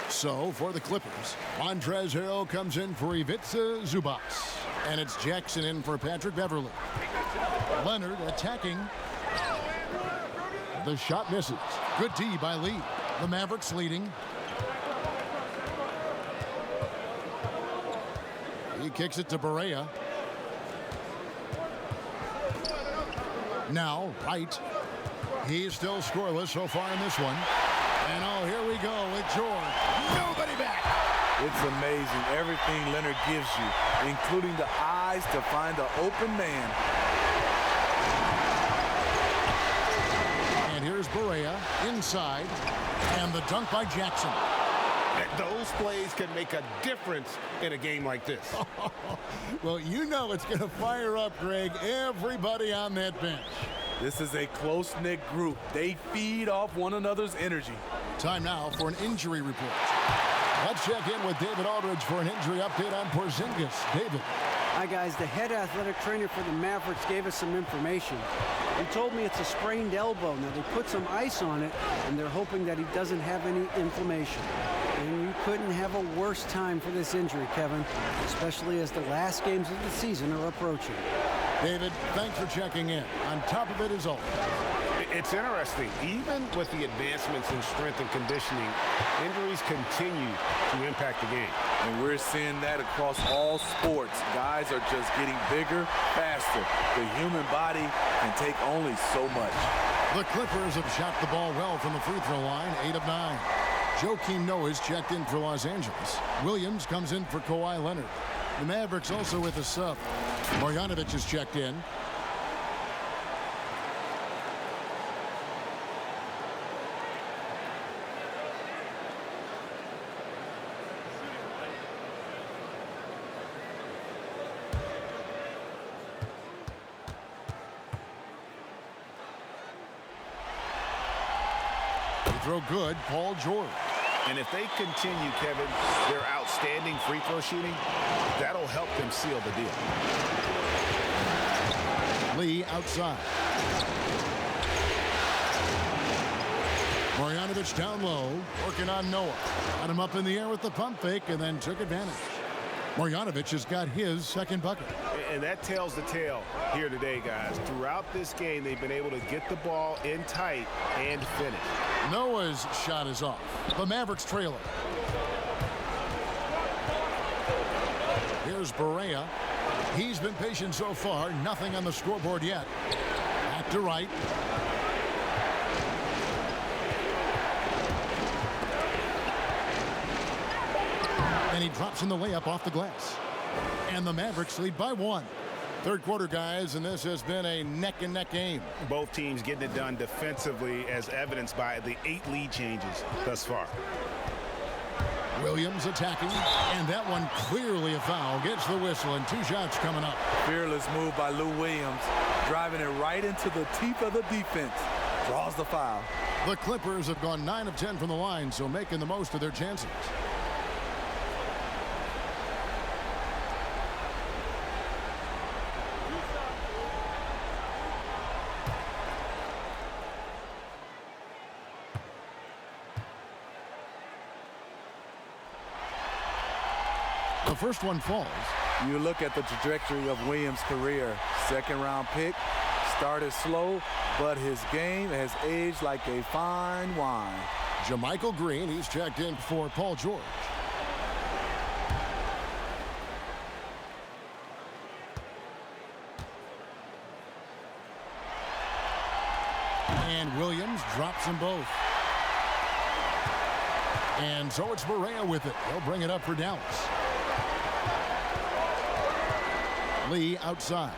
So for the Clippers, Montrezl Harrell comes in for Ivica Zubac. And it's Jackson in for Patrick Beverly. Leonard attacking. The shot misses. Good D by Lee. The Mavericks leading. He kicks it to Barea. Now, Wright. He's still scoreless so far in this one. And oh, here we go with George. Nobody back. It's amazing everything Leonard gives you, including the eyes to find the open man. And here's Barea inside. And the dunk by Jackson. Those plays can make a difference in a game like this. Well, you know it's going to fire up, Greg, everybody on that bench. This is a close-knit group. They feed off one another's energy. Time now for an injury report. Let's check in with David Aldridge for an injury update on Porzingis. David. Hi, guys. The head athletic trainer for the Mavericks gave us some information. He told me it's a sprained elbow. Now, they put some ice on it, and they're hoping that he doesn't have any inflammation. And you couldn't have a worse time for this injury, Kevin, especially as the last games of the season are approaching. David, thanks for checking in. On top of it is always. It's interesting. Even with the advancements in strength and conditioning, injuries continue to impact the game. And we're seeing that across all sports. Guys are just getting bigger, faster. The human body can take only so much. The Clippers have shot the ball well from the free throw line, 8 of 9. Joakim Noah's checked in for Los Angeles. Williams comes in for Kawhi Leonard. The Mavericks also with a sub. Marjanovic is checked in. Throw good, Paul George. And if they continue, Kevin, their outstanding free throw shooting, that'll help them seal the deal. Lee outside. Marjanovic down low, working on Noah. Got him up in the air with the pump fake and then took advantage. Marjanovic has got his second bucket. And that tells the tale here today, guys. Throughout this game, they've been able to get the ball in tight and finish. Noah's shot is off. The Mavericks trailing. Here's Barea. He's been patient so far. Nothing on the scoreboard yet. Back to Wright. And he drops in the layup off the glass. And the Mavericks lead by 1. Third quarter, guys, and this has been a neck-and-neck game. Both teams getting it done defensively, as evidenced by the 8 lead changes thus far. Williams attacking, and that one clearly a foul. Gets the whistle, and 2 shots coming up. Fearless move by Lou Williams, driving it right into the teeth of the defense. Draws the foul. The Clippers have gone 9 of 10 from the line, so making the most of their chances. The first one falls. You look at the trajectory of Williams' career. Second-round pick, started slow, but his game has aged like a fine wine. JaMychal Green, he's checked in for Paul George. And Williams drops them both. And so it's Barea with it. They'll bring it up for Dallas. Lee outside.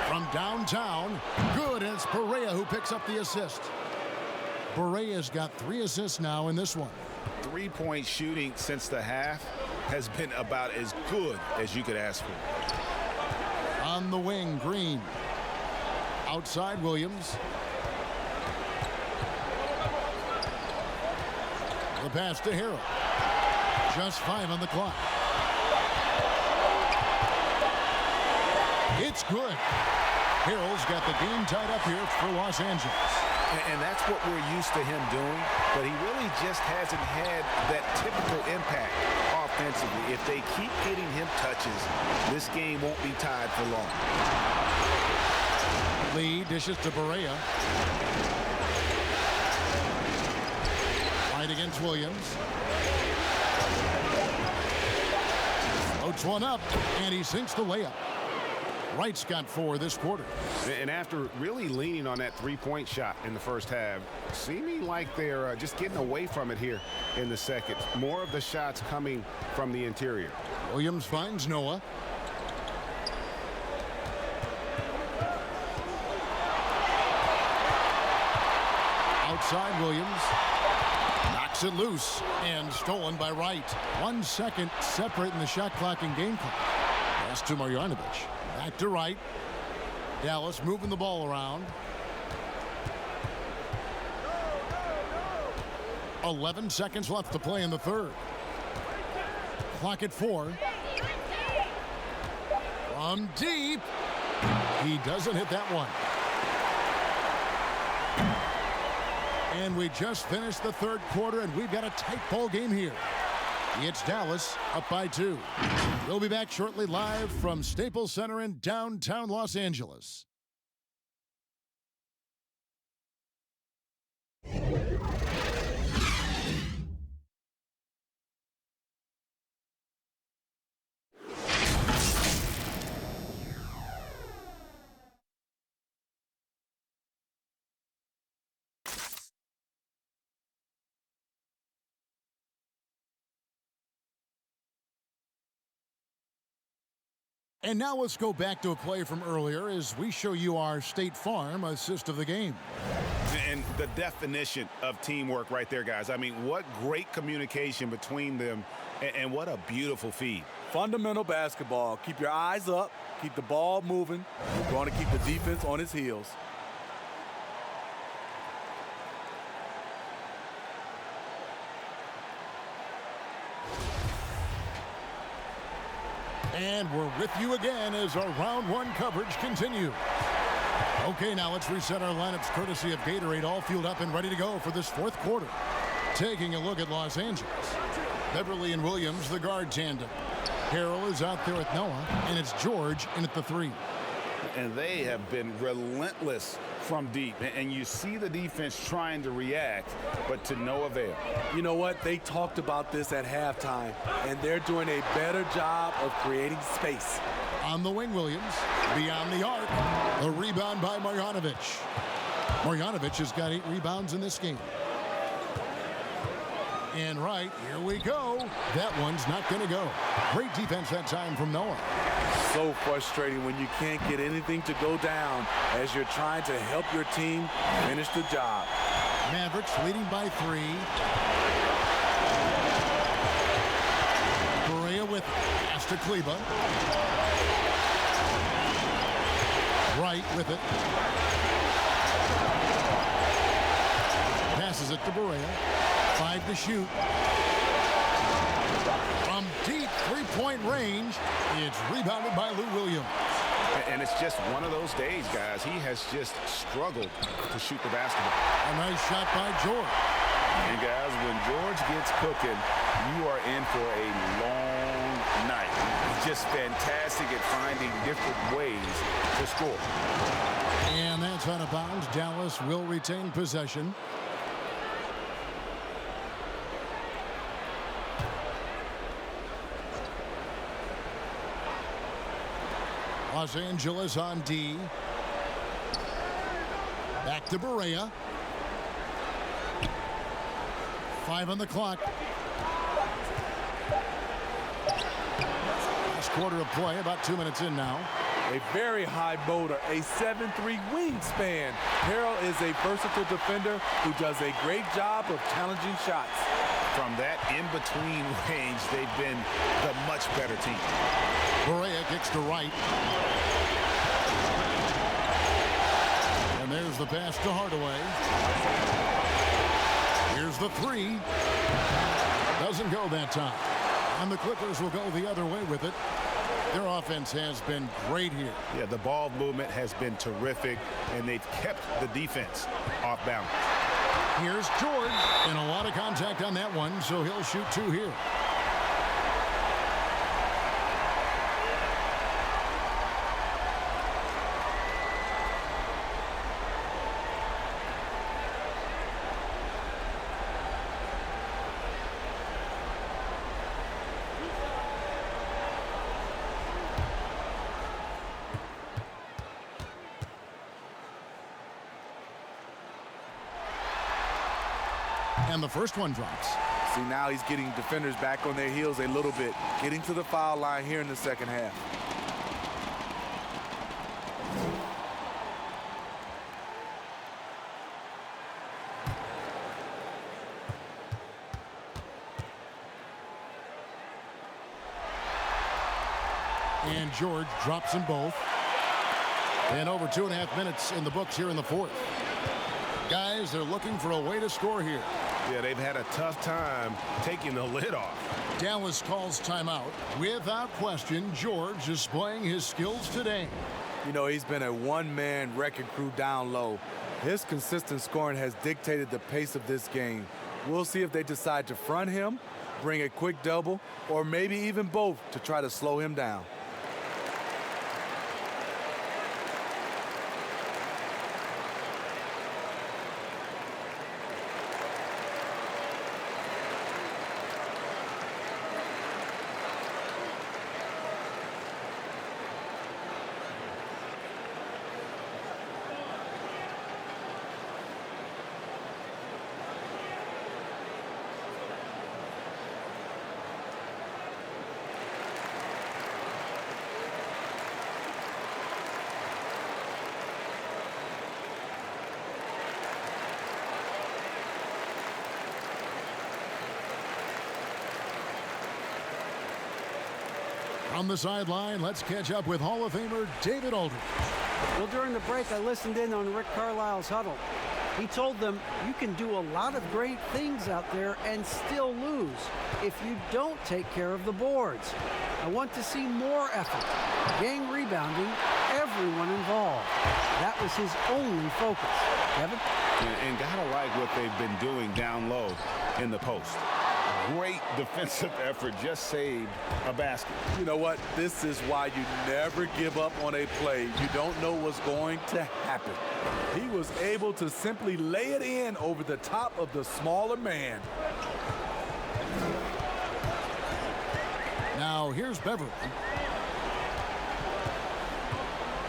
From downtown. Good, and it's Barea who picks up the assist. Barea's got 3 assists now in this one. 3-point shooting since the half has been about as good as you could ask for. On the wing, Green. Outside, Williams. The pass to Harrell. Just 5 on the clock. It's good. Harrell's got the game tied up here for Los Angeles. And that's what we're used to him doing, but he really just hasn't had that typical impact offensively. If they keep getting him touches, this game won't be tied for long. Lee dishes to Barea. Right against Williams. Floats one up, and he sinks the layup. Wright's got 4 this quarter. And after really leaning on that 3-point shot in the first half, seeming like they're just getting away from it here in the second. More of the shots coming from the interior. Williams finds Noah. Outside Williams. Knocks it loose and stolen by Wright. 1 second separating the shot clock and game clock. Pass to Marjanovic. Back to Wright. Dallas moving the ball around. 11 seconds left to play in the third. Clock at 4. From deep. He doesn't hit that one. And we just finished the third quarter, and we've got a tight ball game here. It's Dallas up by 2. We'll be back shortly live from Staples Center in downtown Los Angeles. And now let's go back to a play from earlier as we show you our State Farm assist of the game. And the definition of teamwork right there, guys. I mean, what great communication between them, and what a beautiful feed. Fundamental basketball. Keep your eyes up. Keep the ball moving. We're going to keep the defense on its heels. And we're with you again as our round 1 coverage continues. Okay, now let's reset our lineups courtesy of Gatorade, all fueled up and ready to go for this 4th quarter. Taking a look at Los Angeles. Beverly and Williams, the guard tandem. Harrell is out there with Noah, and it's George in at the 3. And they have been relentless from deep. And you see the defense trying to react, but to no avail. You know what? They talked about this at halftime, and they're doing a better job of creating space. On the wing, Williams. Beyond the arc. A rebound by Marjanovic. Marjanovic has got 8 rebounds in this game. And right, here we go. That one's not going to go. Great defense that time from Noah. So frustrating when you can't get anything to go down as you're trying to help your team finish the job. Mavericks leading by 3. Correa with pass to Kleba. Wright with it. Passes it to Barea. 5 to shoot. From deep three-point range, it's rebounded by Lou Williams. And it's just one of those days, guys. He has just struggled to shoot the basketball. A nice shot by George. And guys, when George gets cooking, you are in for a long night. He's just fantastic at finding different ways to score. And that's out of bounds. Dallas will retain possession. Los Angeles on D. Back to Barea. 5 on the clock. Last quarter of play, about 2 minutes in now. A very high motor, a 7'3" wingspan. Harrell is a versatile defender who does a great job of challenging shots. From that in-between range, they've been the much better team. Barea kicks to right. And there's the pass to Hardaway. Here's the 3. Doesn't go that time. And the Clippers will go the other way with it. Their offense has been great here. Yeah, the ball movement has been terrific, and they've kept the defense off balance. Here's George, and a lot of contact on that one, so he'll shoot 2 here. And the first one drops. See, now he's getting defenders back on their heels a little bit, getting to the foul line here in the second half. And George drops them both. And over 2.5 minutes in the books here in the fourth. Guys, they're looking for a way to score here. Yeah, they've had a tough time taking the lid off. Dallas calls timeout. Without question, George is displaying his skills today. You know, he's been a one-man wrecking crew down low. His consistent scoring has dictated the pace of this game. We'll see if they decide to front him, bring a quick double, or maybe even both to try to slow him down. On the sideline, let's catch up with Hall of Famer David Aldridge. Well, during the break, I listened in on Rick Carlisle's huddle. He told them you can do a lot of great things out there and still lose if you don't take care of the boards. I want to see more effort, gang rebounding, everyone involved. That was his only focus. Kevin? And gotta like what they've been doing down low in the post. Great defensive effort, just saved a basket. You know what? This is why you never give up on a play. You don't know what's going to happen. He was able to simply lay it in over the top of the smaller man. Now here's Beverly.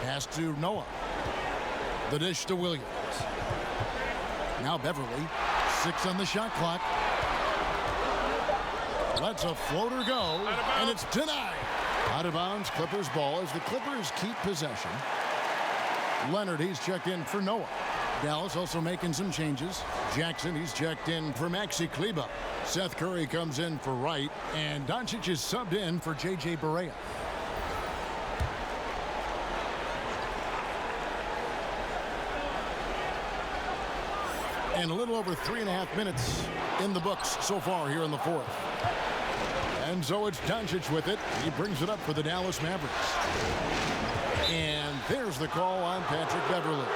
Pass to Noah. The dish to Williams. Now Beverly. 6 on the shot clock. Lets a floater go, and it's denied. Out of bounds, Clippers ball as the Clippers keep possession. Leonard, he's checked in for Noah. Dallas also making some changes. Jackson, he's checked in for Maxi Kleber. Seth Curry comes in for Wright, and Doncic is subbed in for J.J. Barea. And a little over 3.5 minutes in the books so far here in the fourth. And so it's Doncic with it. He brings it up for the Dallas Mavericks. And there's the call on Patrick Beverly.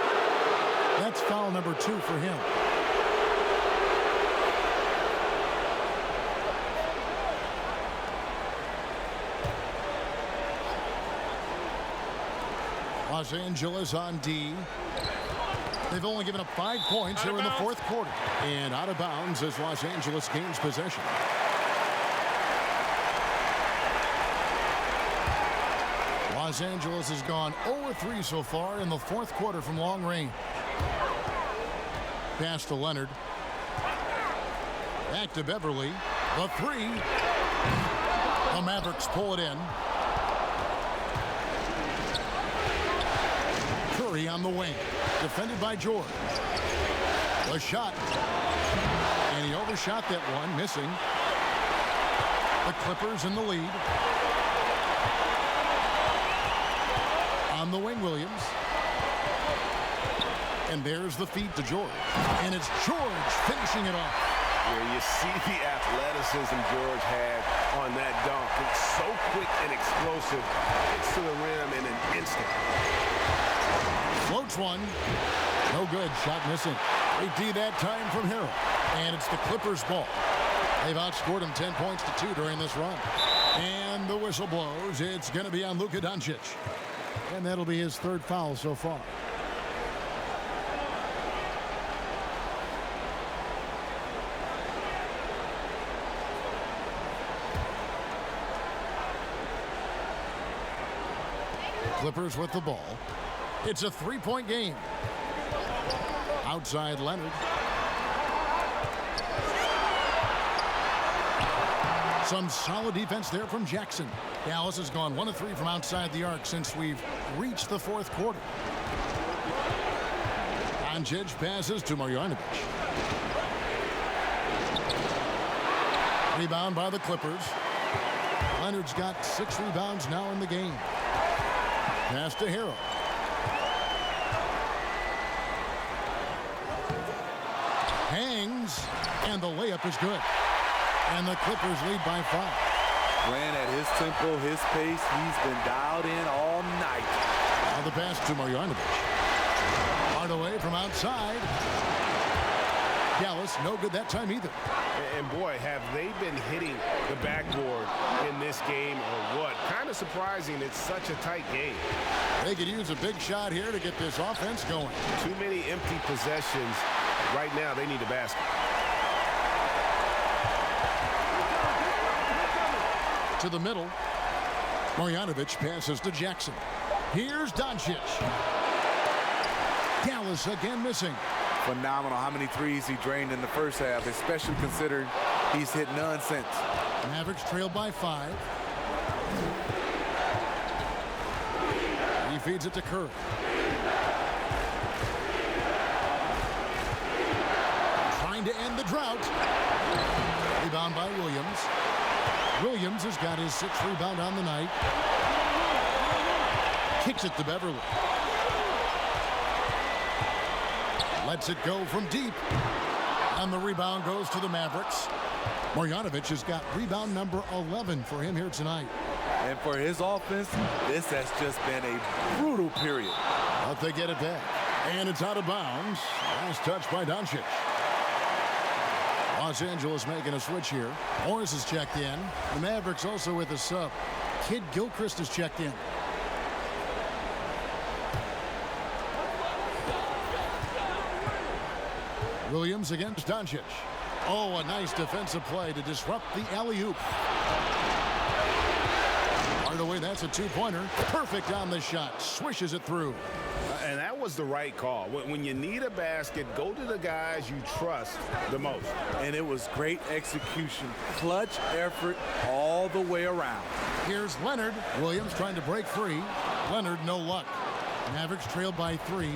That's foul number 2 for him. Los Angeles on D. They've only given up 5 points here in the fourth quarter. And out of bounds as Los Angeles gains possession. Los Angeles has gone 0-3 so far in the fourth quarter from long range. Pass to Leonard. Back to Beverly. The 3. The Mavericks pull it in. Curry on the wing. Defended by George. The shot. And he overshot that one, missing. The Clippers in the lead. On the wing, Williams. And there's the feed to George. And it's George finishing it off. Where you see the athleticism George had on that dunk. It's so quick and explosive. Gets to the rim in an instant. Floats one. No good. Shot missing. 3D that time from Harrell. And it's the Clippers' ball. They've outscored him 10 points to 2 during this run. And the whistle blows. It's going to be on Luka Doncic. And that'll be his 3rd foul so far. Clippers with the ball. It's a 3-point game. Outside Leonard. Some solid defense there from Jackson. Dallas has gone 1 of 3 from outside the arc since we've reached the fourth quarter. Doncic passes to Marjanovic. Rebound by the Clippers. Leonard's got 6 rebounds now in the game. Pass to Harrell. Hangs, and the layup is good. And the Clippers lead by 5. Playing at his tempo, his pace, he's been dialed in all night. Now the pass to Marjanovic. Hardaway from outside. Dallas, no good that time either. And boy, have they been hitting the backboard in this game or what? Kind of surprising it's such a tight game. They could use a big shot here to get this offense going. Too many empty possessions. Right now, they need a basket. To the middle. Marjanovic passes to Jackson. Here's Doncic. Dallas again missing. Phenomenal how many threes he drained in the first half, especially considering he's hit none since. Mavericks trailed by 5. He feeds it to Curry. Trying to end the drought. Rebound by Williams. Williams has got his 6th rebound on the night. Kicks it to Beverly. Lets it go from deep. And the rebound goes to the Mavericks. Marjanovic has got rebound number 11 for him here tonight. And for his offense, this has just been a brutal period. But they get it back. And it's out of bounds. Last touch by Doncic. Los Angeles making a switch here. Morris is checked in. The Mavericks also with a sub. Kid Gilchrist is checked in. Williams against Doncic. Oh, a nice defensive play to disrupt the alley-oop. Hardaway, that's a two-pointer. Perfect on the shot. Swishes it through. And that was the right call. When you need a basket, go to the guys you trust the most. And it was great execution. Clutch effort all the way around. Here's Leonard. Williams trying to break free. Leonard, no luck. Mavericks trailed by 3.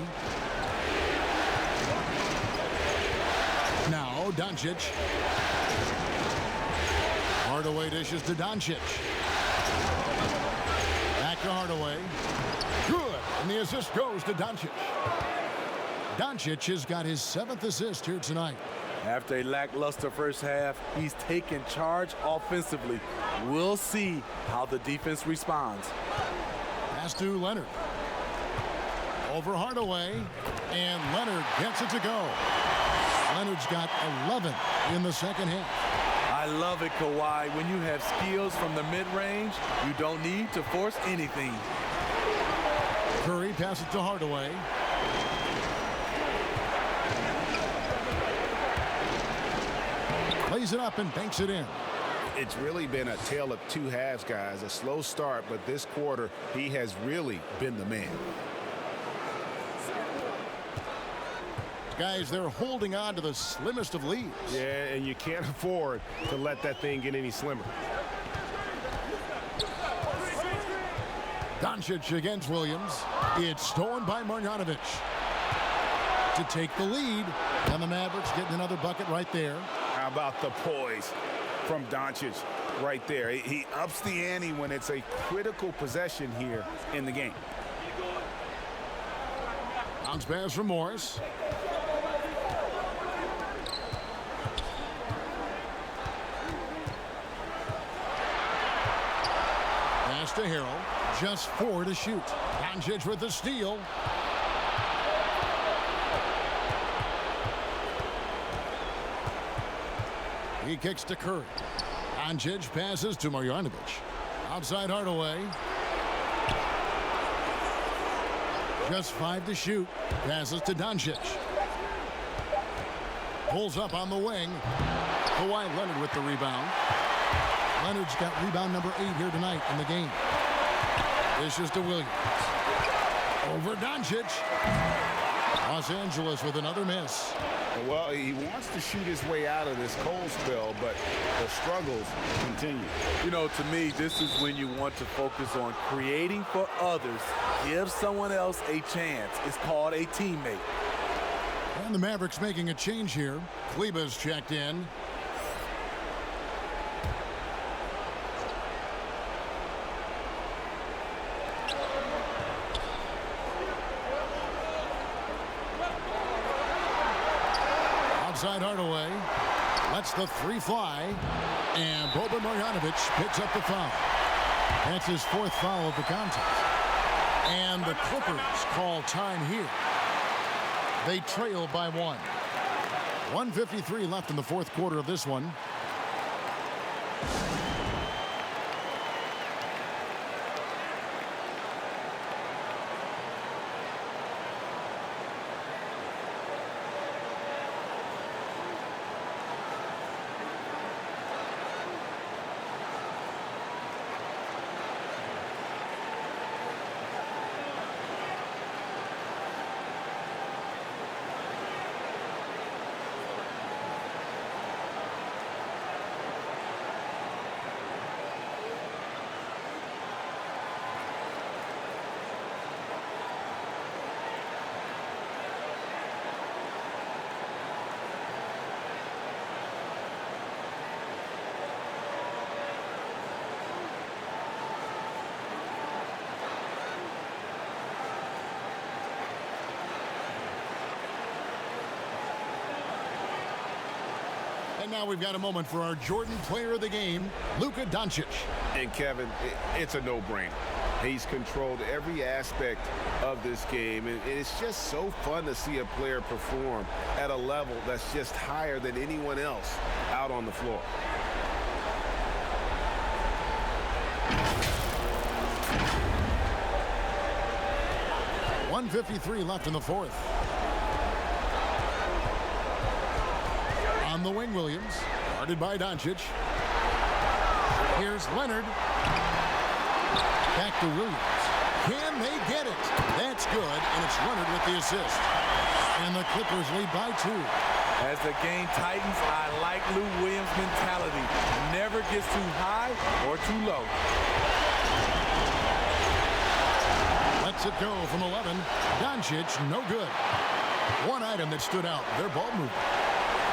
Now, Doncic. Hardaway dishes to Doncic. Back to Hardaway. Good. And the assist goes to Doncic. Doncic has got his 7th assist here tonight. After a lackluster first half, he's taken charge offensively. We'll see how the defense responds. Pass to Leonard. Over Hardaway. And Leonard gets it to go. Leonard's got 11 in the second half. I love it, Kawhi. When you have skills from the mid-range, you don't need to force anything. Curry passes to Hardaway. Plays it up and banks it in. It's really been a tale of two halves, guys. A slow start, but this quarter, he has really been the man. Guys, they're holding on to the slimmest of leads. Yeah, and you can't afford to let that thing get any slimmer. Doncic against Williams. It's stolen by Marjanovic to take the lead. And the Mavericks getting another bucket right there. How about the poise from Doncic right there? He ups the ante when it's a critical possession here in the game. Bounce pass from Morris. Pass to Harrell. Just 4 to shoot. Doncic with the steal. He kicks to Curry. Doncic passes to Marjanovic. Outside Hardaway. Just 5 to shoot. Passes to Doncic. Pulls up on the wing. Kawhi Leonard with the rebound. Leonard's got rebound number 8 here tonight in the game. This is to Williams. Over Doncic. Los Angeles with another miss. Well, he wants to shoot his way out of this cold spell, but the struggles continue. You know, to me, this is when you want to focus on creating for others. Give someone else a chance. It's called a teammate. And the Mavericks making a change here. Kleba's checked in. Outside Hardaway. Lets the 3 fly. And Boban Marjanovic picks up the foul. That's his 4th foul of the contest. And the Clippers call time here. They trail by 1. 1:53 left in the 4th quarter of this one. And now we've got a moment for our Jordan player of the game, Luka Doncic. And Kevin, it's a no-brainer. He's controlled every aspect of this game, and it's just so fun to see a player perform at a level that's just higher than anyone else out on the floor. .153 left in the fourth. On the wing, Williams, guarded by Doncic. Here's Leonard. Back to Williams. Can they get it? That's good, and it's Leonard with the assist. And the Clippers lead by 2. As the game tightens, I like Lou Williams' mentality. Never gets too high or too low. Lets it go from 11. Doncic, no good. One item that stood out, their ball movement.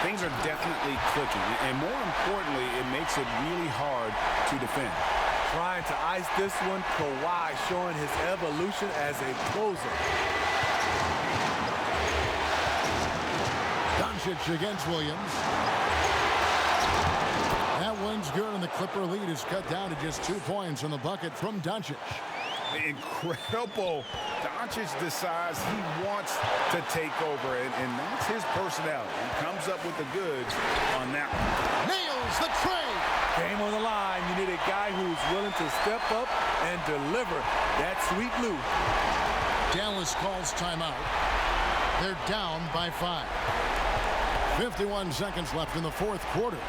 Things are definitely clicking, and more importantly, it makes it really hard to defend. Trying to ice this one, Kawhi showing his evolution as a closer. Doncic against Williams. That one's good, and the Clipper lead is cut down to just 2 points on the bucket from Doncic. Incredible. Doncic decides he wants to take over, and that's his personality. He comes up with the goods on that one. Nails the tray. Game on the line. You need a guy who's willing to step up and deliver that sweet Lou. Dallas calls timeout. They're down by 5. 51 seconds left in the fourth quarter.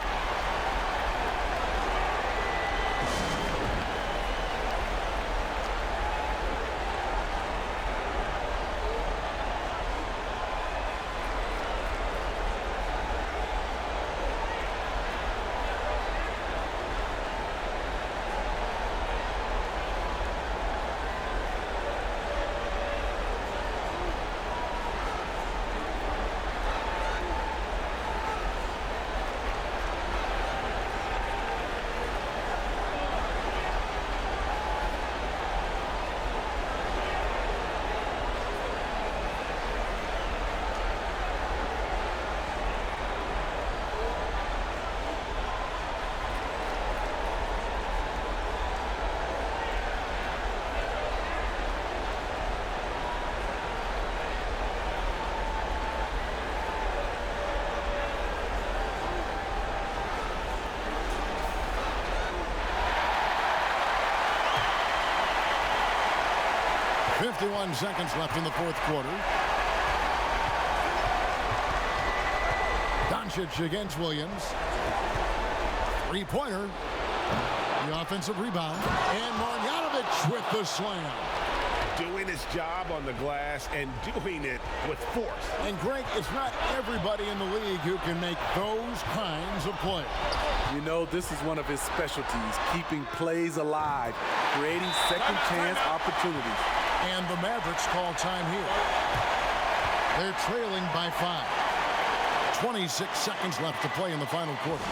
.51 seconds left in the fourth quarter. Doncic against Williams. Three-pointer. The offensive rebound. And Marjanovic with the slam. Doing his job on the glass and doing it with force. And Greg, it's not everybody in the league who can make those kinds of plays. You know, this is one of his specialties, keeping plays alive, creating second chance opportunities. And the Mavericks call time here. They're trailing by 5. 26 seconds left to play in the final quarter.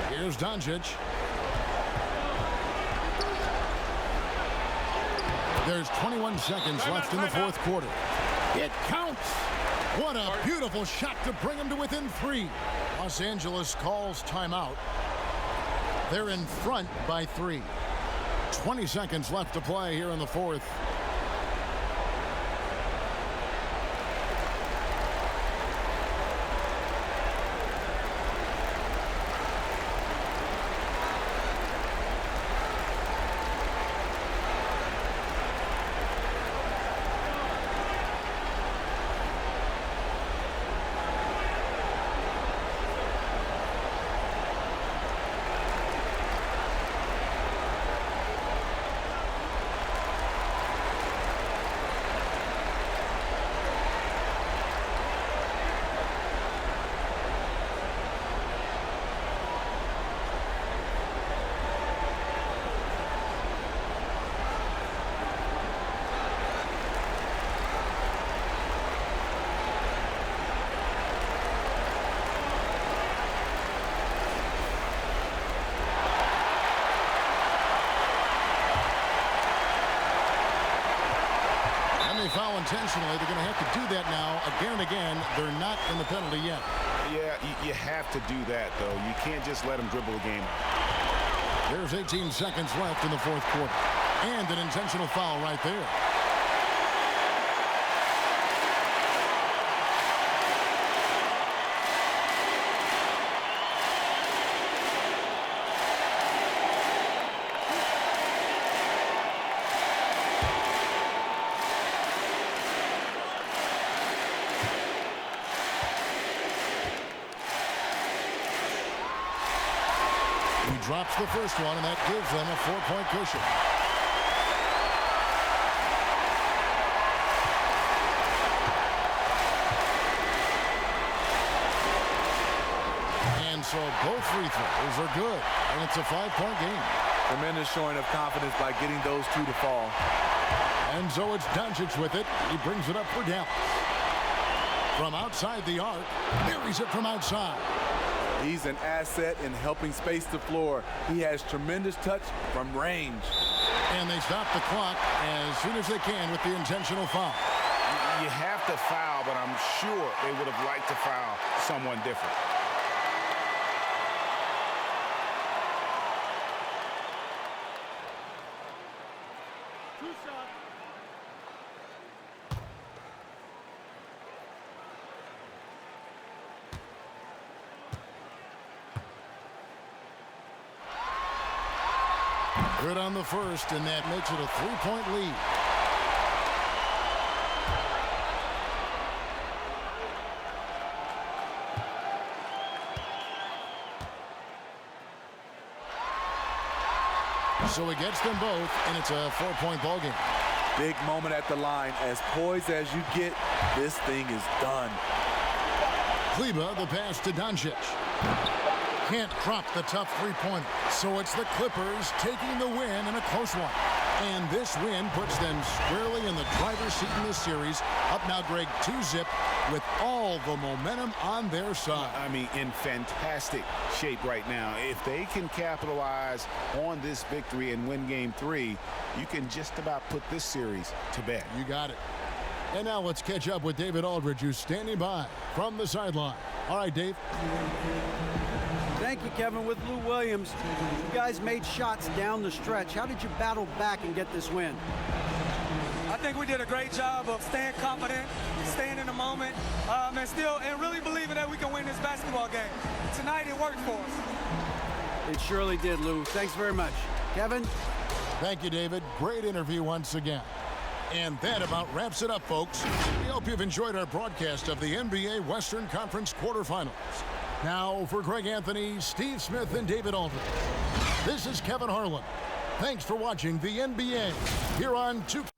Here's Doncic. There's 21 seconds left in the fourth quarter. It counts. What a beautiful shot to bring him to within 3. Los Angeles calls timeout. They're in front by 3. 20 seconds left to play here in the fourth. intentionally. They're going to have to do that now again and again. They're not in the penalty yet. Yeah, you have to do that, though. You can't just let them dribble the game. There's 18 seconds left in the fourth quarter. And an intentional foul right there. Drops the first one, and that gives them a 4-point cushion. And so both free throws are good, and it's a 5-point game. Tremendous showing of confidence by getting those two to fall. And so it's Doncic with it. He brings it up for Dallas. From outside the arc, buries it from outside. He's an asset in helping space the floor. He has tremendous touch from range. And they stop the clock as soon as they can with the intentional foul. You have to foul, but I'm sure they would have liked to foul someone different. Good on the first, and that makes it a 3-point lead. So he gets them both, and it's a 4-point ball game. Big moment at the line. As poised as you get, this thing is done. Kleber, the pass to Doncic. Can't drop the tough three-pointer. So it's the Clippers taking the win in a close one. And this win puts them squarely in the driver's seat in this series. Up now, Greg, 2-zip with all the momentum on their side. I mean, in fantastic shape right now. If they can capitalize on this victory and win Game 3, you can just about put this series to bed. You got it. And now let's catch up with David Aldridge, who's standing by from the sideline. All right, Dave. Thank you, Kevin. With Lou Williams, you guys made shots down the stretch. How did you battle back and get this win? I think we did a great job of staying confident, staying in the moment, and really believing that we can win this basketball game. Tonight, it worked for us. It surely did, Lou. Thanks very much. Kevin? Thank you, David. Great interview once again. And that about wraps it up, folks. We hope you've enjoyed our broadcast of the NBA Western Conference quarterfinals. Now, for Greg Anthony, Steve Smith, and David Aldridge, this is Kevin Harlan. Thanks for watching the NBA here on 2K.